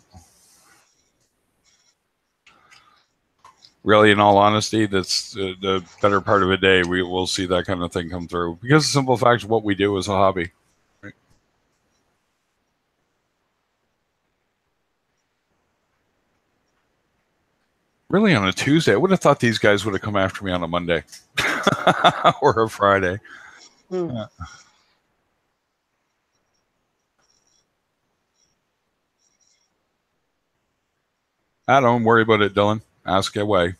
Really, in all honesty, that's the better part of a day. We will see that kind of thing come through because the simple fact of what we do is a hobby. Right? Really, on a Tuesday, I would have thought these guys would have come after me on a Monday or a Friday. Yeah. I don't worry about it, Dylan. Ask away.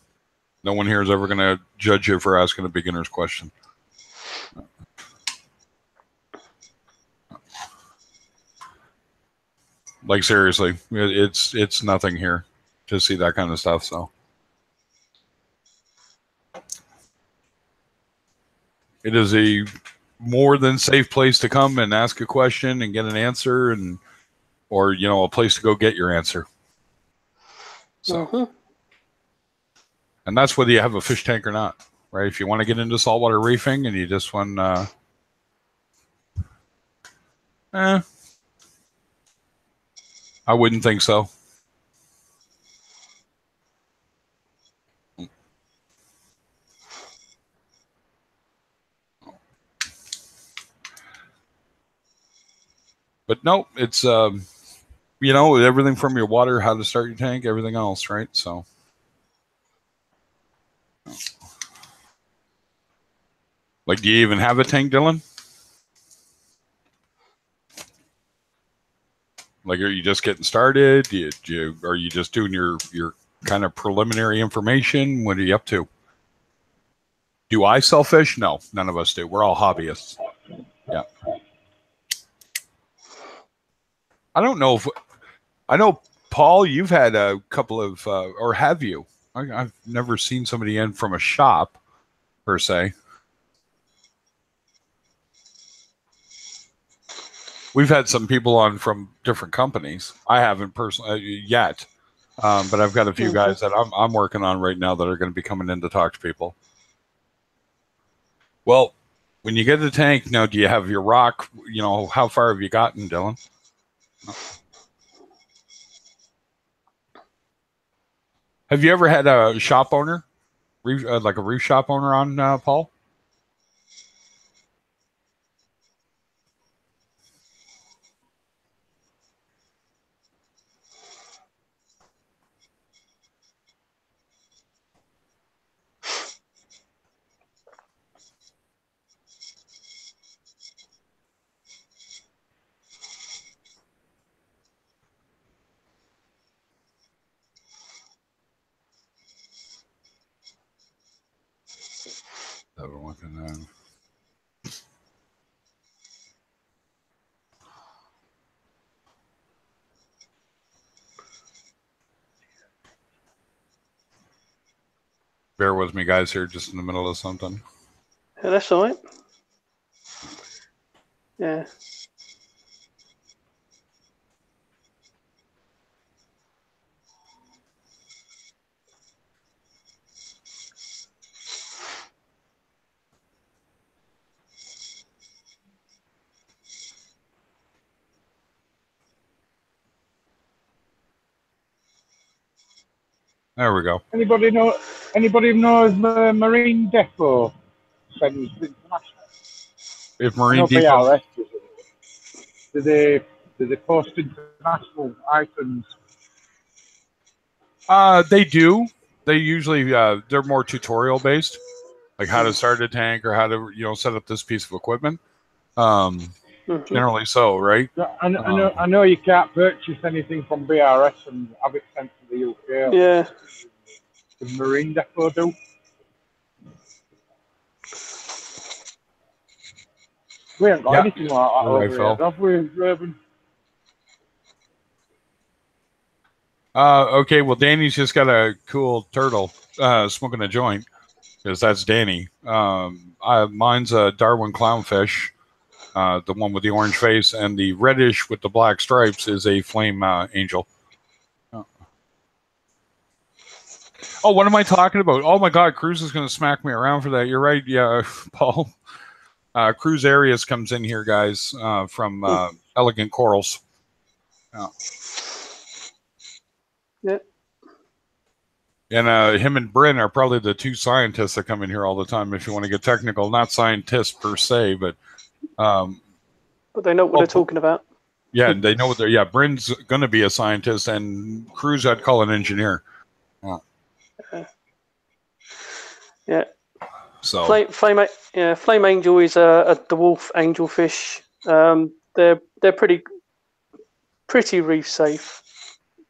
No one here is ever going to judge you for asking a beginner's question. Like seriously, it's nothing here to see that kind of stuff. So it is a more than safe place to come and ask a question and get an answer, and or you know, a place to go get your answer. So, and that's whether you have a fish tank or not, right? If you want to get into saltwater reefing and you just want, I wouldn't think so. But no, it's you know, everything from your water, how to start your tank, everything else, right? So. Like, do you even have a tank, Dylan? Like, are you just getting started? Are you just doing your kind of preliminary information? What are you up to? Do I sell fish? No, none of us do. We're all hobbyists. Yeah. I don't know if I know, Paul. You've had a couple of, or have you? I've never seen somebody in from a shop per se. We've had some people on from different companies. I haven't personally yet, but I've got a few guys that I'm working on right now that are going to be coming in to talk to people. Well, when you get the tank, now do you have your rock? You know, how far have you gotten, Dylan? Have you ever had a shop owner, like a reef shop owner on, Paul? Look at that. Bear with me, guys, here just in the middle of something. Yeah, that's all right. Yeah. There we go. Anybody know? Anybody knows the Marine Depot sends international? If I Marine know Depot, BRS does it. Do they post international items? they do. They usually they're more tutorial based, like how to start a tank or how to set up this piece of equipment. Generally, so right. I know you can't purchase anything from BRS and have it sent to the UK. Yeah. The Marine Depot do. We haven't got anything like that over here, have we, Raven? Okay, well, Danny's just got a cool turtle smoking a joint, because that's Danny. Mine's a Darwin clownfish, the one with the orange face, and the reddish with the black stripes is a flame angel. Oh, what am I talking about? Oh my God, Cruz is going to smack me around for that. You're right, yeah, Paul. Cruz Arias comes in here, guys, from Elegant Corals. Yeah. And him and Bryn are probably the two scientists that come in here all the time, if you want to get technical. Not scientists per se, but they know what they're talking about. Yeah, they know what they're. Yeah, Bryn's going to be a scientist, and Cruz I'd call an engineer. Yeah. So Flame Angel is a dwarf angelfish. They're pretty reef safe.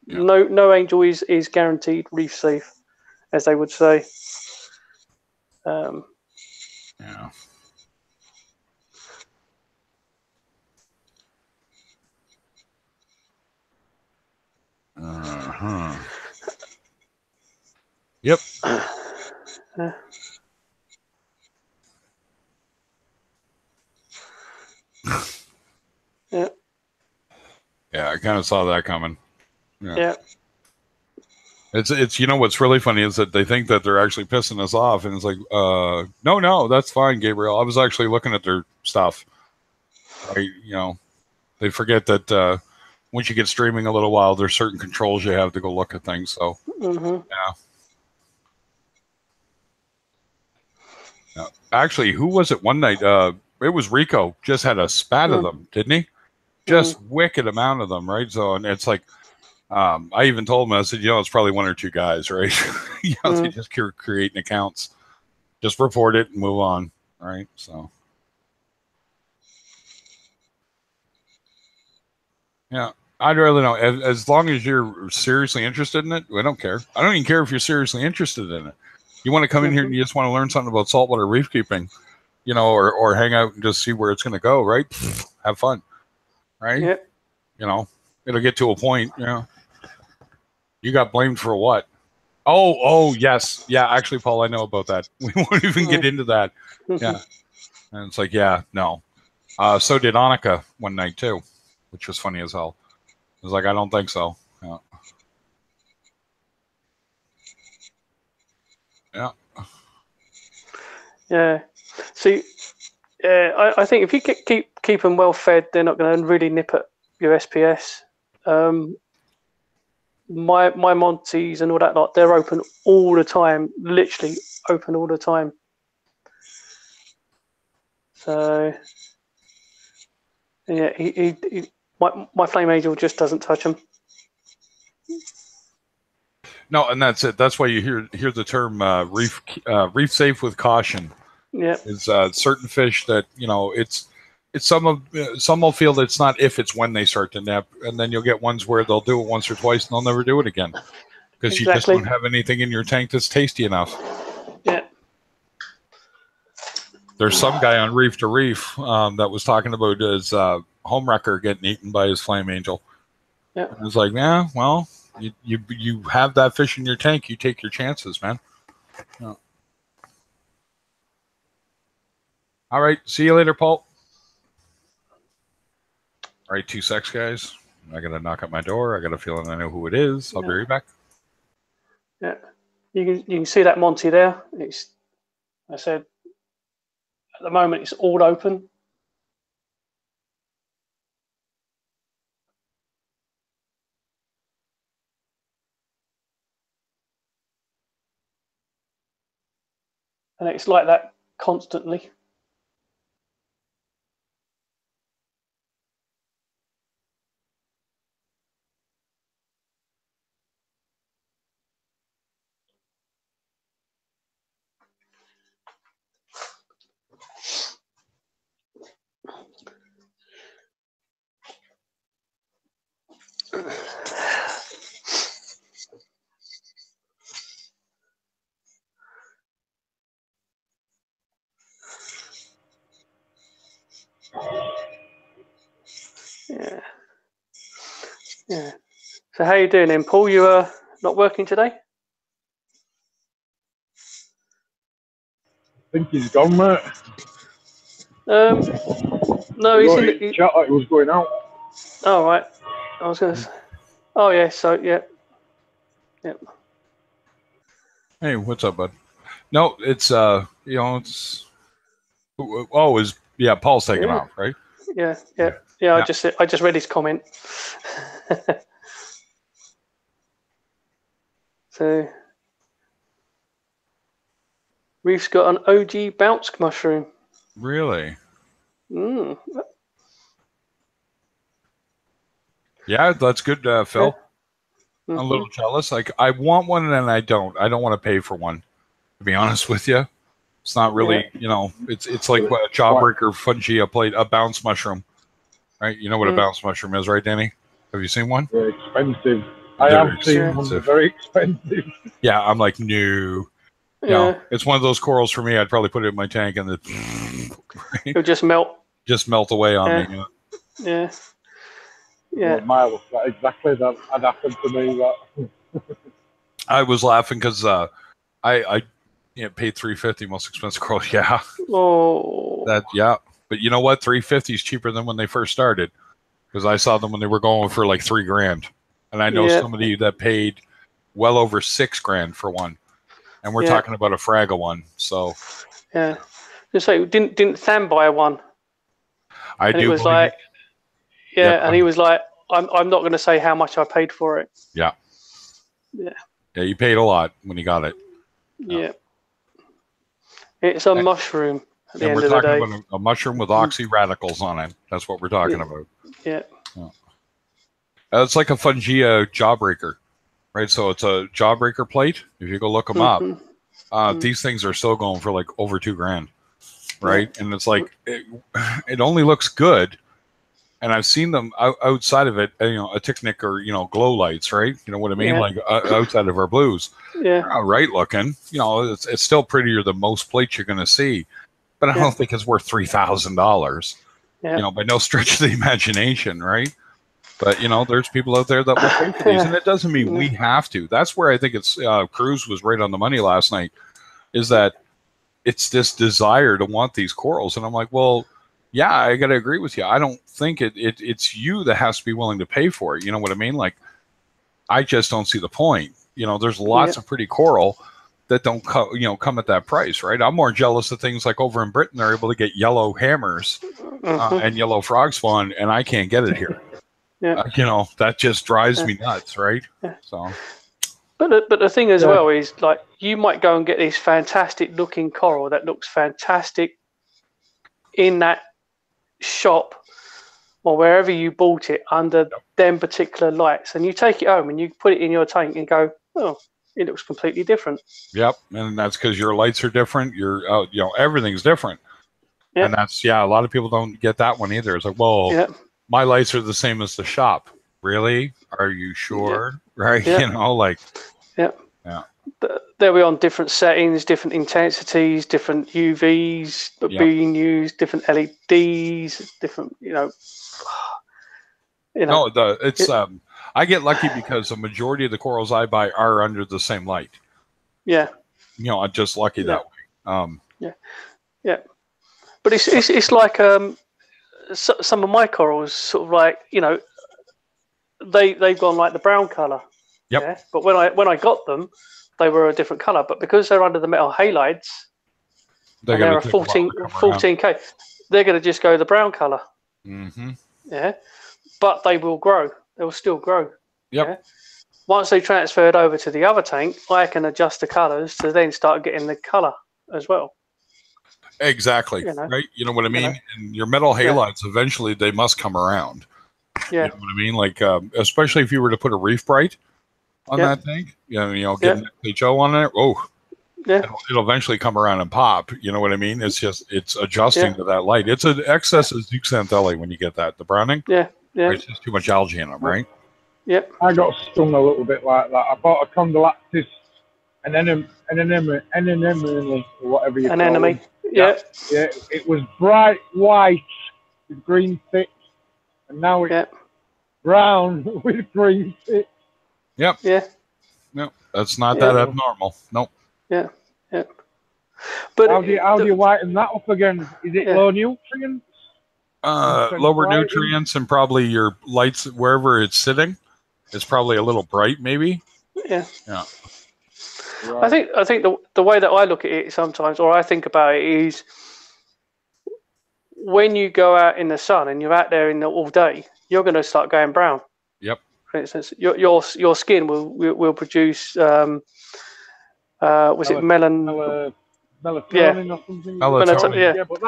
Yeah. No angel is guaranteed reef safe, as they would say. Yeah. Yep. Yeah. Yeah, I kind of saw that coming. Yeah. It's what's really funny is that they think that they're actually pissing us off, and it's like, no, that's fine, Gabriel. I was actually looking at their stuff. They forget that once you get streaming a little while, there's certain controls you have to go look at things. So yeah. Actually, who was it one night? It was Rico. Just had a spat of them, didn't he? Just wicked amount of them, right? So, and it's like, I even told him, I said, it's probably one or two guys, right? They just creating accounts. Just report it and move on, right? So, yeah, I'd rather know. As long as you're seriously interested in it, I don't care. I don't even care if you're seriously interested in it. You want to come in here and you just want to learn something about saltwater reef keeping, or hang out and just see where it's going to go, right? Have fun, right? Yep. It'll get to a point, You got blamed for what? Oh, yes. Yeah, actually, Paul, I know about that. We won't even get into that. Yeah. And it's like, yeah, no. So did Annika one night, too, which was funny as hell. I was like, I don't think so. Yeah. Yeah. Yeah. See, I think if you keep them well fed, they're not going to really nip at your SPS. My Monties and all that lot, they're open all the time, literally open all the time. So yeah, my Flame Angel just doesn't touch them. No, and that's it. That's why you hear the term reef safe with caution. Yeah, it's certain fish that it's some will feel that it's not if, it's when they start to nip, and then you'll get ones where they'll do it once or twice and they'll never do it again because you just don't have anything in your tank that's tasty enough. Yeah. There's some guy on Reef to Reef that was talking about his home wrecker getting eaten by his flame angel. Yeah. And it's like, yeah, well, you have that fish in your tank. You take your chances, man. Yeah. All right. See you later, Paul. All right, 2 secs, guys. I got to knock at my door. I got a feeling I know who it is. I'll be right back. Yeah. You can see that Monty there. I said, at the moment, it's all open. And it's like that constantly. Yeah. Yeah. So how you doing then, Paul? You not working today? I think he's gone, mate. No, he's in the chat like he was going out. Oh, right. I was going to say. Oh, yeah. So, yeah. Yep. Hey, what's up, bud? No, it's you know, it's yeah, Paul's taking off, right? Yeah. I just read his comment. So, Reef's got an OG bounce mushroom. Really? Mm. Yeah, that's good, Phil. Yeah. I'm a little jealous. Like, I want one and I don't. I don't want to pay for one, to be honest with you. It's not really, you know, it's like a jawbreaker fungia plate, a bounce mushroom, right? You know what a bounce mushroom is, right, Danny? Have you seen one? They're expensive. I have seen one. They're very expensive. Yeah, I'm like, no. You know, it's one of those corals for me. I'd probably put it in my tank and it'll just melt. Just melt away on me. Yeah. Yeah. Well, Miles, exactly that had happened to me. That I was laughing because I paid $350 most expensive coral. Yeah. Oh. But you know what? $350 is cheaper than when they first started, because I saw them when they were going for like $3,000, and I know somebody that paid well over $6,000 for one, and we're talking about a Fraga one. So yeah, just say didn't Sam buy one? I do. It was like. Yeah, and he was like, I'm not going to say how much I paid for it. Yeah. Yeah. Yeah, you paid a lot when you got it. Yeah. It's a mushroom at the end of the day. We're talking about a mushroom with oxy radicals on it. That's what we're talking about. Yeah. It's like a fungia jawbreaker, right? So it's a jawbreaker plate. If you go look them up, these things are still going for like over $2,000, right? And it's like, it only looks good. And I've seen them outside of it, you know, a Technic or, you know, glow lights, right? You know what I mean? Like outside of our blues. Yeah. They're all right looking. You know, it's still prettier than most plates you're going to see. But I don't think it's worth $3,000, you know, by no stretch of the imagination, right? But, you know, there's people out there that will pay for these. And it doesn't mean we have to. That's where I think it's, Cruz was right on the money last night, is that it's this desire to want these corals. And I'm like, well, yeah, I got to agree with you. I don't think it's you that has to be willing to pay for it. You know what I mean? Like, I just don't see the point. You know, there's lots of pretty coral that don't come at that price, right? I'm more jealous of things like over in Britain, they're able to get yellow hammers and yellow frog spawn, and I can't get it here. You know, that just drives me nuts, right? So. But the thing as well is, like, you might go and get this fantastic looking coral that looks fantastic in that shop or wherever you bought it under them particular lights, and you take it home and you put it in your tank and go, oh, it looks completely different. Yep, and that's because your lights are different. Your you know, everything's different, and that's a lot of people don't get that one either. It's like, well, my lights are the same as the shop. Really? Are you sure? Right? You know, like, they'll be on different settings, different intensities, different UVs being used, different LEDs, different, No, I get lucky because the majority of the corals I buy are under the same light. Yeah. I'm just lucky that way. Yeah. But it's like some of my corals sort of like, they've gone like the brown colour. Yep. Yeah. But when I got them, they were a different colour. But because they're under the metal halides, they're a 14K, they're going to just go the brown colour. Mm-hmm. Yeah. But they will grow. They will still grow. Yep. Yeah? Once they transferred over to the other tank, I can adjust the colours to then start getting the colour as well. Exactly. Right? You know what I mean? And your metal halides, eventually they must come around. Yeah. You know what I mean? Like, especially if you were to put a Reef Bright on that tank, get an HO on it. Oh, it'll eventually come around and pop. You know what I mean? It's adjusting to that light. It's an excess of zooxanthellae when you get that. The browning. Yeah. Yeah. It's just too much algae in them, right? Yep. I got stung a little bit like that. I bought a Condylactis, an anemone, or whatever you call it. Yeah. Yeah. It was bright white with green tips, and now it's brown with green tips. Yep. Yeah. No, that's not that abnormal. Nope. Yeah. Yeah. But how do you whiten that up again? Is it low nutrients? Lower nutrients and probably your lights wherever it's sitting. It's probably a little bright, maybe. Yeah. Yeah. Right. I think the way that I look at it sometimes, or I think about it, is when you go out in the sun and you're out there all day, you're going to start going brown. Yep. For instance, your skin will produce melatonin or something? Melatonin. Yeah, but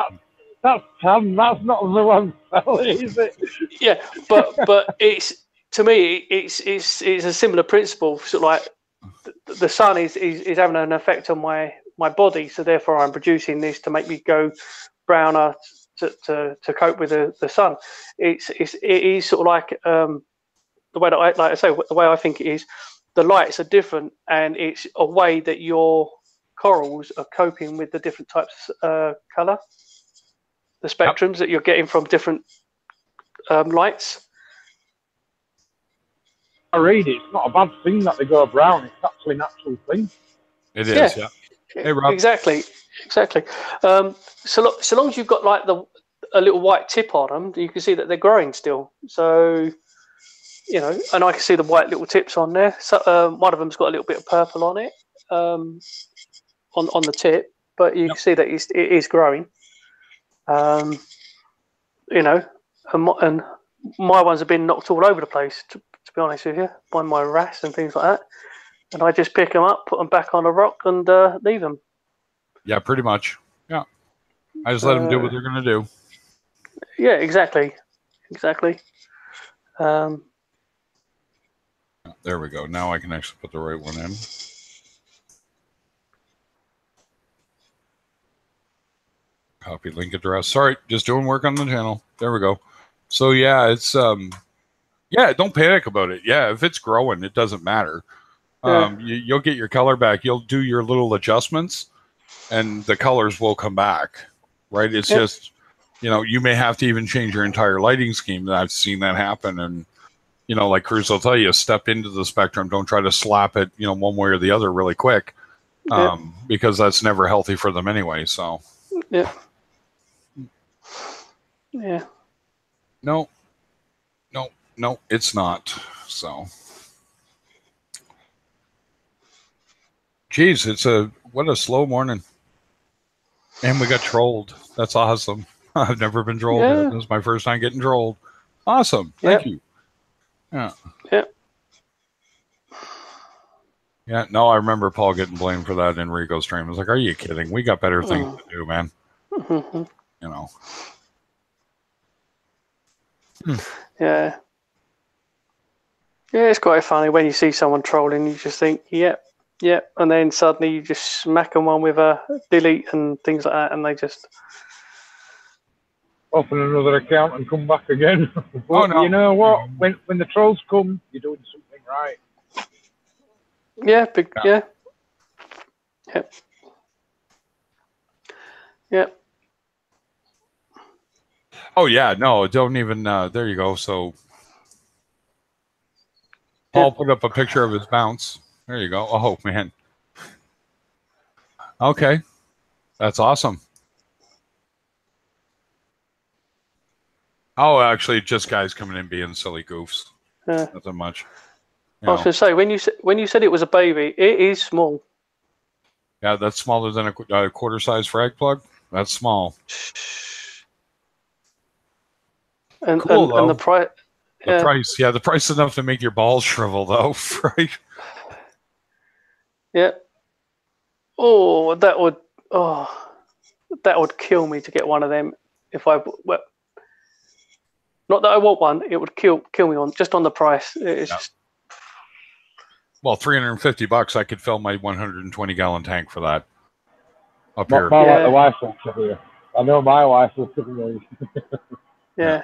that's tan. That's not the one fella, is it? Yeah, but it's, to me, it's a similar principle. So like the sun is having an effect on my body, so therefore I'm producing this to make me go browner to cope with the sun. It is sort of like the way that the way I think it is, the lights are different, and it's a way that your corals are coping with the different types of colour, the spectrums that you're getting from different lights. I read it. It's not a bad thing that they go brown. It's actually a natural thing. It is, yeah. Hey, Rob. Exactly. So long as you've got like a little white tip on them, you can see that they're growing still. So, and I can see the white little tips on there. So one of them's got a little bit of purple on it, on the tip, but you can see that it is growing. And my ones have been knocked all over the place, to be honest with you, by my wrasse and things like that. And I just pick them up, put them back on a rock, and leave them. Yeah, pretty much. Yeah, I just let them do what they're going to do. Yeah, exactly. There we go. Now I can actually put the right one in. Copy link address. Sorry, just doing work on the channel. There we go. So yeah, it's don't panic about it. Yeah, if it's growing, it doesn't matter. You'll get your color back. You'll do your little adjustments, and the colors will come back. Right? It's just, you may have to even change your entire lighting scheme. I've seen that happen, and like Cruz will tell you, step into the spectrum. Don't try to slap it, one way or the other really quick, because that's never healthy for them anyway. So. Yeah. No, it's not. So, geez, what a slow morning, and we got trolled. That's awesome. I've never been trolled. Yeah. This is my first time getting trolled. Awesome. Thank you. Yeah. Yeah. No, I remember Paul getting blamed for that in Rico's stream. I was like, "Are you kidding? We got better things to do, man." Yeah, it's quite funny when you see someone trolling. You just think, yep, and then suddenly you just smack them on with a delete and things like that, and they just open another account and come back again. Oh no! You know what? When the trolls come, you're doing something right. Yeah. Yep. Yep. Oh yeah, no, don't even. There you go. So Paul put up a picture of his bounce. There you go. Oh man. Okay, that's awesome. Oh, actually, just guys coming in being silly goofs. Nothing much. I was going to say when you said it was a baby, it is small. Yeah, that's smaller than a quarter-size frag plug. That's small. And cool, though. And the price. The price, yeah, the price is enough to make your balls shrivel, though, right? Yeah. Oh, that would kill me to get one of them. If I, well, not that I want one, it would kill me on just on the price. It's just. Well, $350, I could fill my 120-gallon tank for that. Up not here. Not like the wife will tip you. I know my wife will tip me. Yeah.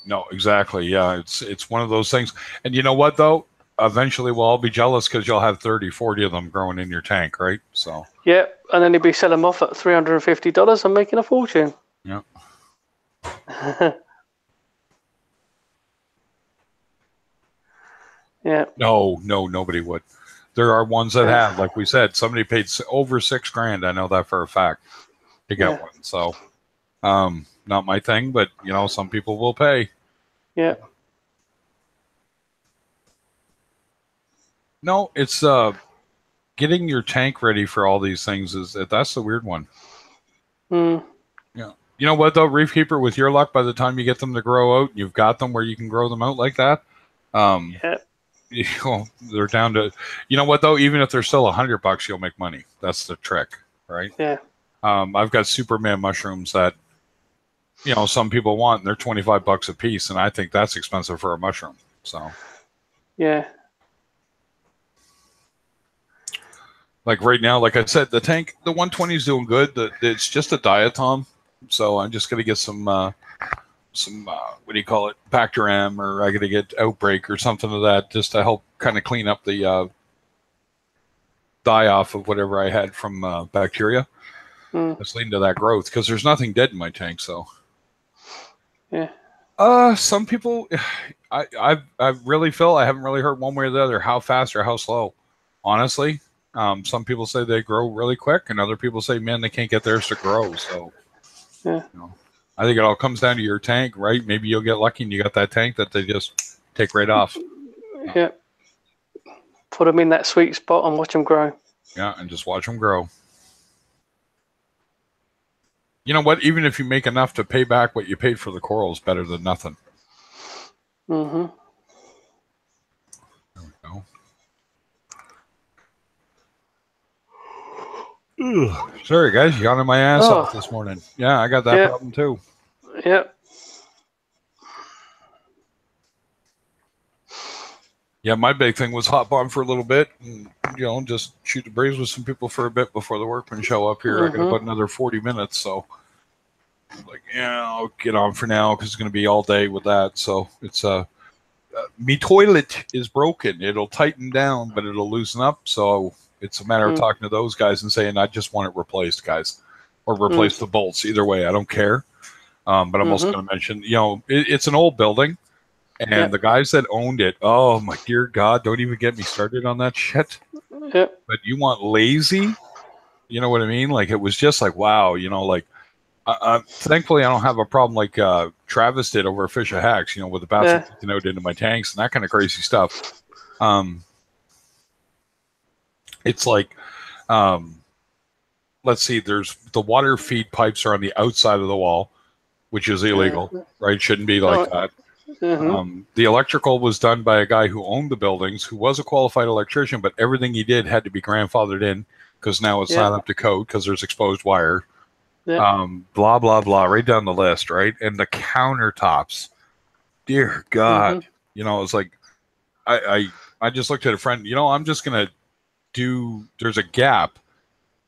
No, exactly. Yeah, it's one of those things. And you know what, though? Eventually we'll all be jealous because you'll have 30, 40 of them growing in your tank, right? So. Yeah, and then you'd be selling them off at $350 and making a fortune. Yeah. Yeah. No, nobody would. There are ones that have, like we said, somebody paid over $6,000. I know that for a fact to get one. So, not my thing, but you know, some people will pay. Yeah. No, it's getting your tank ready for all these things that's the weird one. Yeah. You know what though, Reef Keeper, with your luck, by the time you get them to grow out, you've got them where you can grow them out like that. You know, they're down to, you know what though, even if they're still $100, you'll make money. That's the trick, right? Yeah. I've got Superman mushrooms that, you know, some people want, and they're $25 a piece, and I think that's expensive for a mushroom. So. Yeah. Like right now, like I said, the tank, the 120 is doing good. It's just a diatom, so I'm just gonna get some what do you call it, Bacteram, or I gotta get Outbreak or something of that, just to help kind of clean up the die off of whatever I had from bacteria. That's leading to that growth because there's nothing dead in my tank. So yeah. Some people, I really feel I haven't really heard one way or the other how fast or how slow, honestly. Some people say they grow really quick, and other people say, man, they can't get theirs to grow. So, yeah. You know, I think it all comes down to your tank, right? Maybe you'll get lucky and you got that tank that they just take right off. Yeah. Put them in that sweet spot and watch them grow. Yeah, and just watch them grow. You know what? Even if you make enough to pay back what you paid for the corals, better than nothing. Mm-hmm. There we go. Ugh. Sorry, guys, you got on my ass off this morning. Yeah, I got that problem too. Yep. Yeah, my big thing was hop on for a little bit and, you know, just shoot the breeze with some people for a bit before the workmen show up here. I got about another 40 minutes, so I'm like, yeah, I'll get on for now because it's going to be all day with that. So it's me toilet is broken. It'll tighten down, but it'll loosen up. So it's a matter of talking to those guys and saying, I just want it replaced, guys, or replace the bolts. Either way, I don't care. But I'm also going to mention, you know, it's an old building, and the guys that owned it, oh my dear God, don't even get me started on that shit. But you want lazy, you know what I mean? Like, it was just like, wow, you know, like, thankfully I don't have a problem like Travis did over Fish of Hacks, you know, with the bats leaking out into my tanks and that kind of crazy stuff. It's like, let's see, there's the water feed pipes are on the outside of the wall, which is illegal, right? Shouldn't be like that. The electrical was done by a guy who owned the buildings, who was a qualified electrician, but everything he did had to be grandfathered in because now it's not up to code because there's exposed wire. Blah, blah, blah, right down the list, right? And the countertops, dear God, you know, it's like, I just looked at a friend, you know, I'm just going to there's a gap.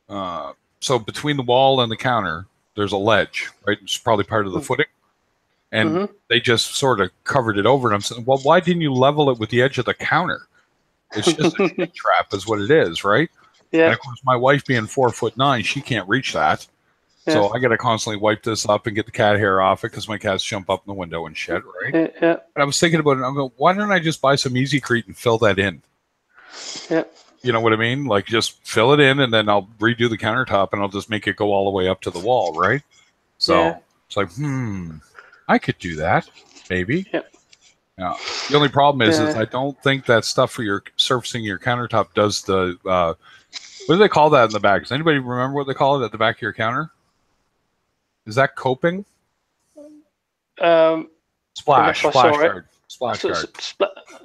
So between the wall and the counter, there's a ledge, right? It's probably part of the footing. And they just sort of covered it over. And I'm saying, well, why didn't you level it with the edge of the counter? It's just a shit trap is what it is, right? Yeah. And of course, my wife being 4'9", she can't reach that. Yeah. So I got to constantly wipe this up and get the cat hair off it because my cats jump up in the window and shit, right? Yeah. And I was thinking about it. I'm going, why don't I just buy some Easy-Crete and fill that in? Yeah. You know what I mean? Like just fill it in, and then I'll redo the countertop, and I'll just make it go all the way up to the wall, right? So it's like, I could do that, maybe. Yeah. Yeah. The only problem is I don't think that stuff for your surfacing your countertop does the what do they call that in the back? Does anybody remember what they call it at the back of your counter? Is that coping? Splash guard. Splash guard.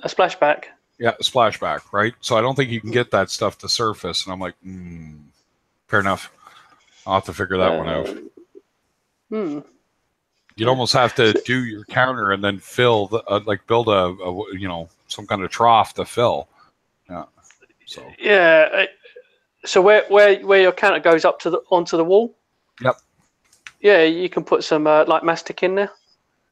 A splashback. Yeah, splashback, right? So I don't think you can get that stuff to surface. And I'm like, fair enough. I'll have to figure that one out. You'd almost have to do your counter and then fill, like build a some kind of trough to fill. Yeah. So. Yeah. So where your counter goes up to onto the wall. Yep. Yeah, you can put some like mastic in there.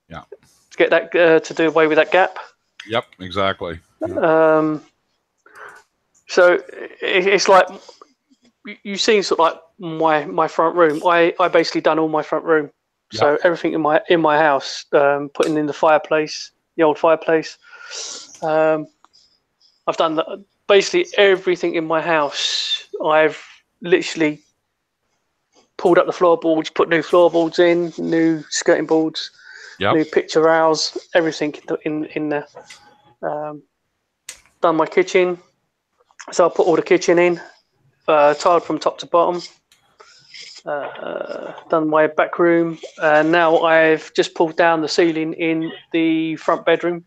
Yeah. To get that to do away with that gap. Yep. Exactly. So it's like you've seen sort of like my front room. I basically done all my front room, so everything in my house, putting in the fireplace, the old fireplace. I've done basically everything in my house. I've literally pulled up the floorboards, put new floorboards in, new skirting boards, new picture rails, everything in there. Done my kitchen, so I put all the kitchen in, tiled from top to bottom. Done my back room, and now I've just pulled down the ceiling in the front bedroom.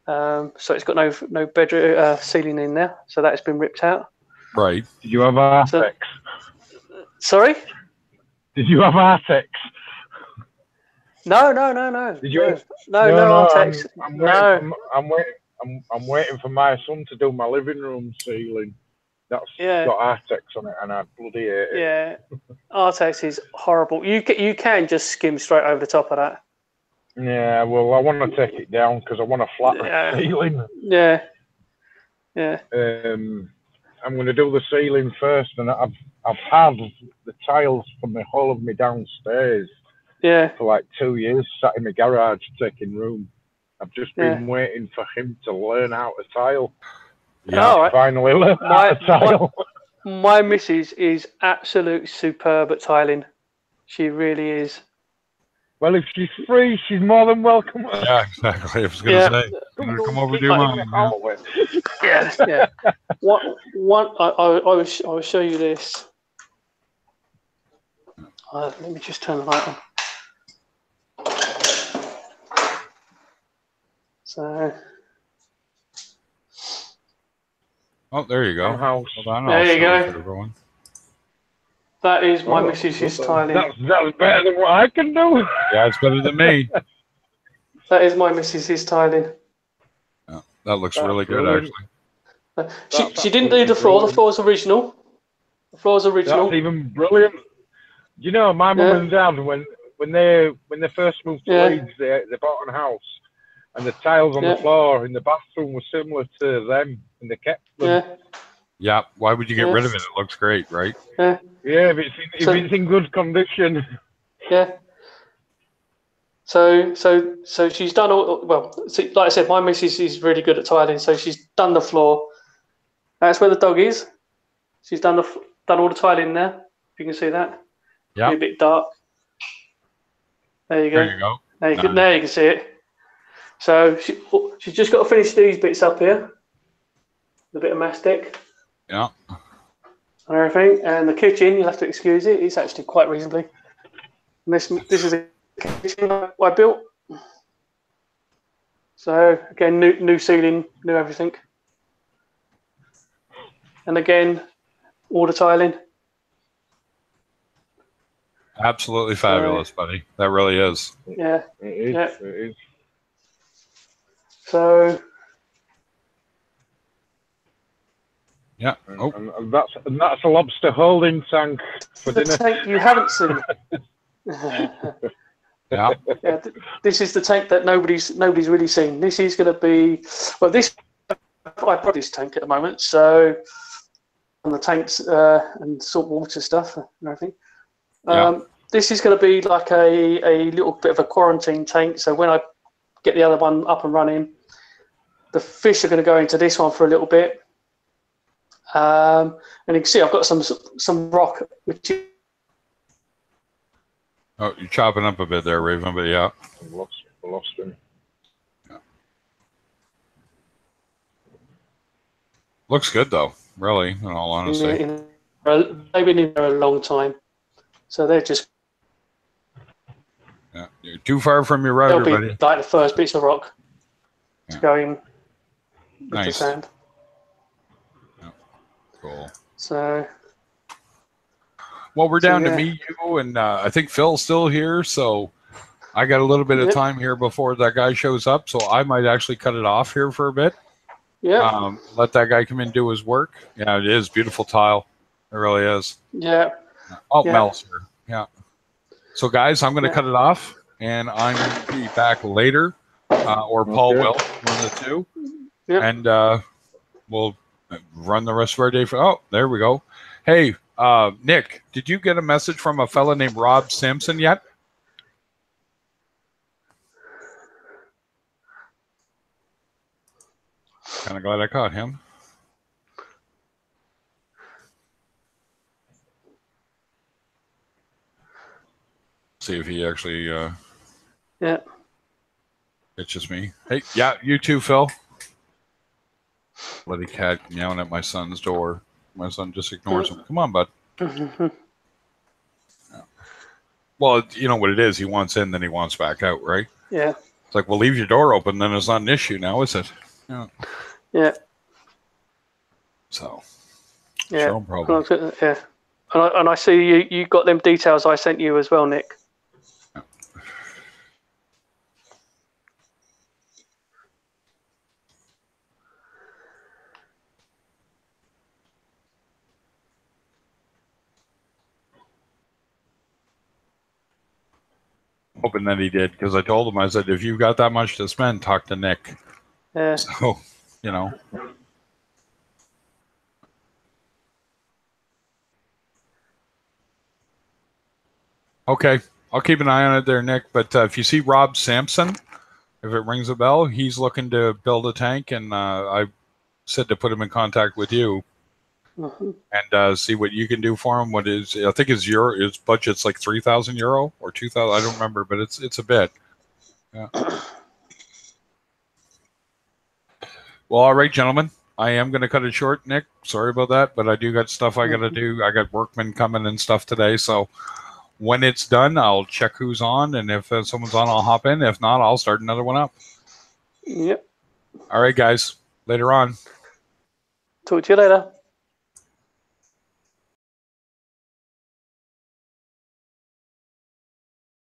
So it's got no bedroom ceiling in there, so that has been ripped out. Right. Did you have Artex? Sorry? Did you have Artex? No. Did you? No Artex. I'm waiting for my son to do my living room ceiling. That's got Artex on it, and I bloody hate it. Yeah, Artex is horrible. You can just skim straight over the top of that. Yeah, well, I want to take it down because I want a flat ceiling. Yeah. I'm going to do the ceiling first, and I've had the tiles from the whole of my downstairs. Yeah. For like 2 years, sat in my garage taking room. I've just been waiting for him to learn how to tile. Yeah, right. Finally learned how to tile. My missus is absolutely superb at tiling. She really is. Well, if she's free, she's more than welcome. Yeah, exactly. I was going to say, come over to do mine. Yeah. I will show you this. Let me just turn the light on. So. Oh, there you go. Hold on, there you go. That is my missus's tiling. That's better than what I can do. Yeah, it's better than me. That is my missus's tiling. Yeah, that looks really good, actually. She didn't do the floor. The floor's original. That's even brilliant. You know, my mum and dad, when they first moved to Leeds, they bought a house, and the tiles on the floor in the bathroom were similar to them, and they kept them. Yeah. Why would you get rid of it? It looks great, right? Yeah, if it's in good condition. Yeah. So she's done all. Well, like I said, my missus is really good at tiling. So she's done the floor. That's where the dog is. She's done all the tiling there. If you can see that. Yeah. A bit dark. There you go. There you go. Now you can see it. So she's just got to finish these bits up here. A bit of mastic. Yeah. And everything. And the kitchen, you'll have to excuse it. It's actually quite reasonably. And this is the kitchen I built. So again, new ceiling, new everything. And again, all the tiling. Absolutely fabulous, buddy. That really is. Yeah. It is. Yeah. It is. So. Yeah. Oh. And that's a lobster holding tank for the dinner. Tank you haven't seen. Yeah. This is the tank that nobody's really seen. This is going to be I brought this tank at the moment, so on the tanks and salt water stuff and everything. Yeah. This is going to be like a little bit of a quarantine tank. So when I get the other one up and running, the fish are going to go into this one for a little bit. And you can see I've got some rock, which is... Oh, you're chopping up a bit there, Raven, but yeah. I lost him. Yeah. Looks good, though, really, in all honesty. They've been in there a long time. So they're just... Yeah, you're too far from your router, They'll be buddy. like the first bits of rock to go in with Nice. the sand. Yeah. Cool. So... Well, we're down to me, you, and I think Phil's still here, so I got a little bit of time here before that guy shows up, so I might actually cut it off here for a bit. Yeah. Let that guy come in and do his work. Yeah, it is beautiful tile. It really is. Yeah. Oh, Yeah. Mel's here. Yeah. So, guys, I'm going to cut it off, and I'm going to be back later, or Paul will, one of the two, and we'll run the rest of our day. Oh, there we go. Hey, Nick, did you get a message from a fella named Rob Sampson yet? Kind of glad I caught him. See if he actually Yeah. It's just me. Hey, yeah, you too, Phil. Bloody cat meowing at my son's door. My son just ignores him. Come on, bud. Yeah. Well, you know what it is. He wants in, then he wants back out, right? Yeah. It's like, well, leave your door open, then it's not an issue now, is it? Yeah. Yeah. So. Yeah. No problem. Yeah. And I see you got them details I sent you as well, Nick. Yeah. Hoping that he did, because I told him, I said, if you've got that much to spend, talk to Nick. Yeah. So, you know. Okay, I'll keep an eye on it there, Nick. But if you see Rob Sampson, if it rings a bell, he's looking to build a tank, and I said to put him in contact with you. And see what you can do for him. What is, I think his budget's like €3,000 or 2,000. I don't remember, but it's a bit. Yeah. Well, all right, gentlemen. I am going to cut it short, Nick. Sorry about that, but I do got stuff I got to do. I got workmen coming and stuff today, so when it's done, I'll check who's on, and if someone's on, I'll hop in. If not, I'll start another one up. Yep. All right, guys. Later on. Talk to you later.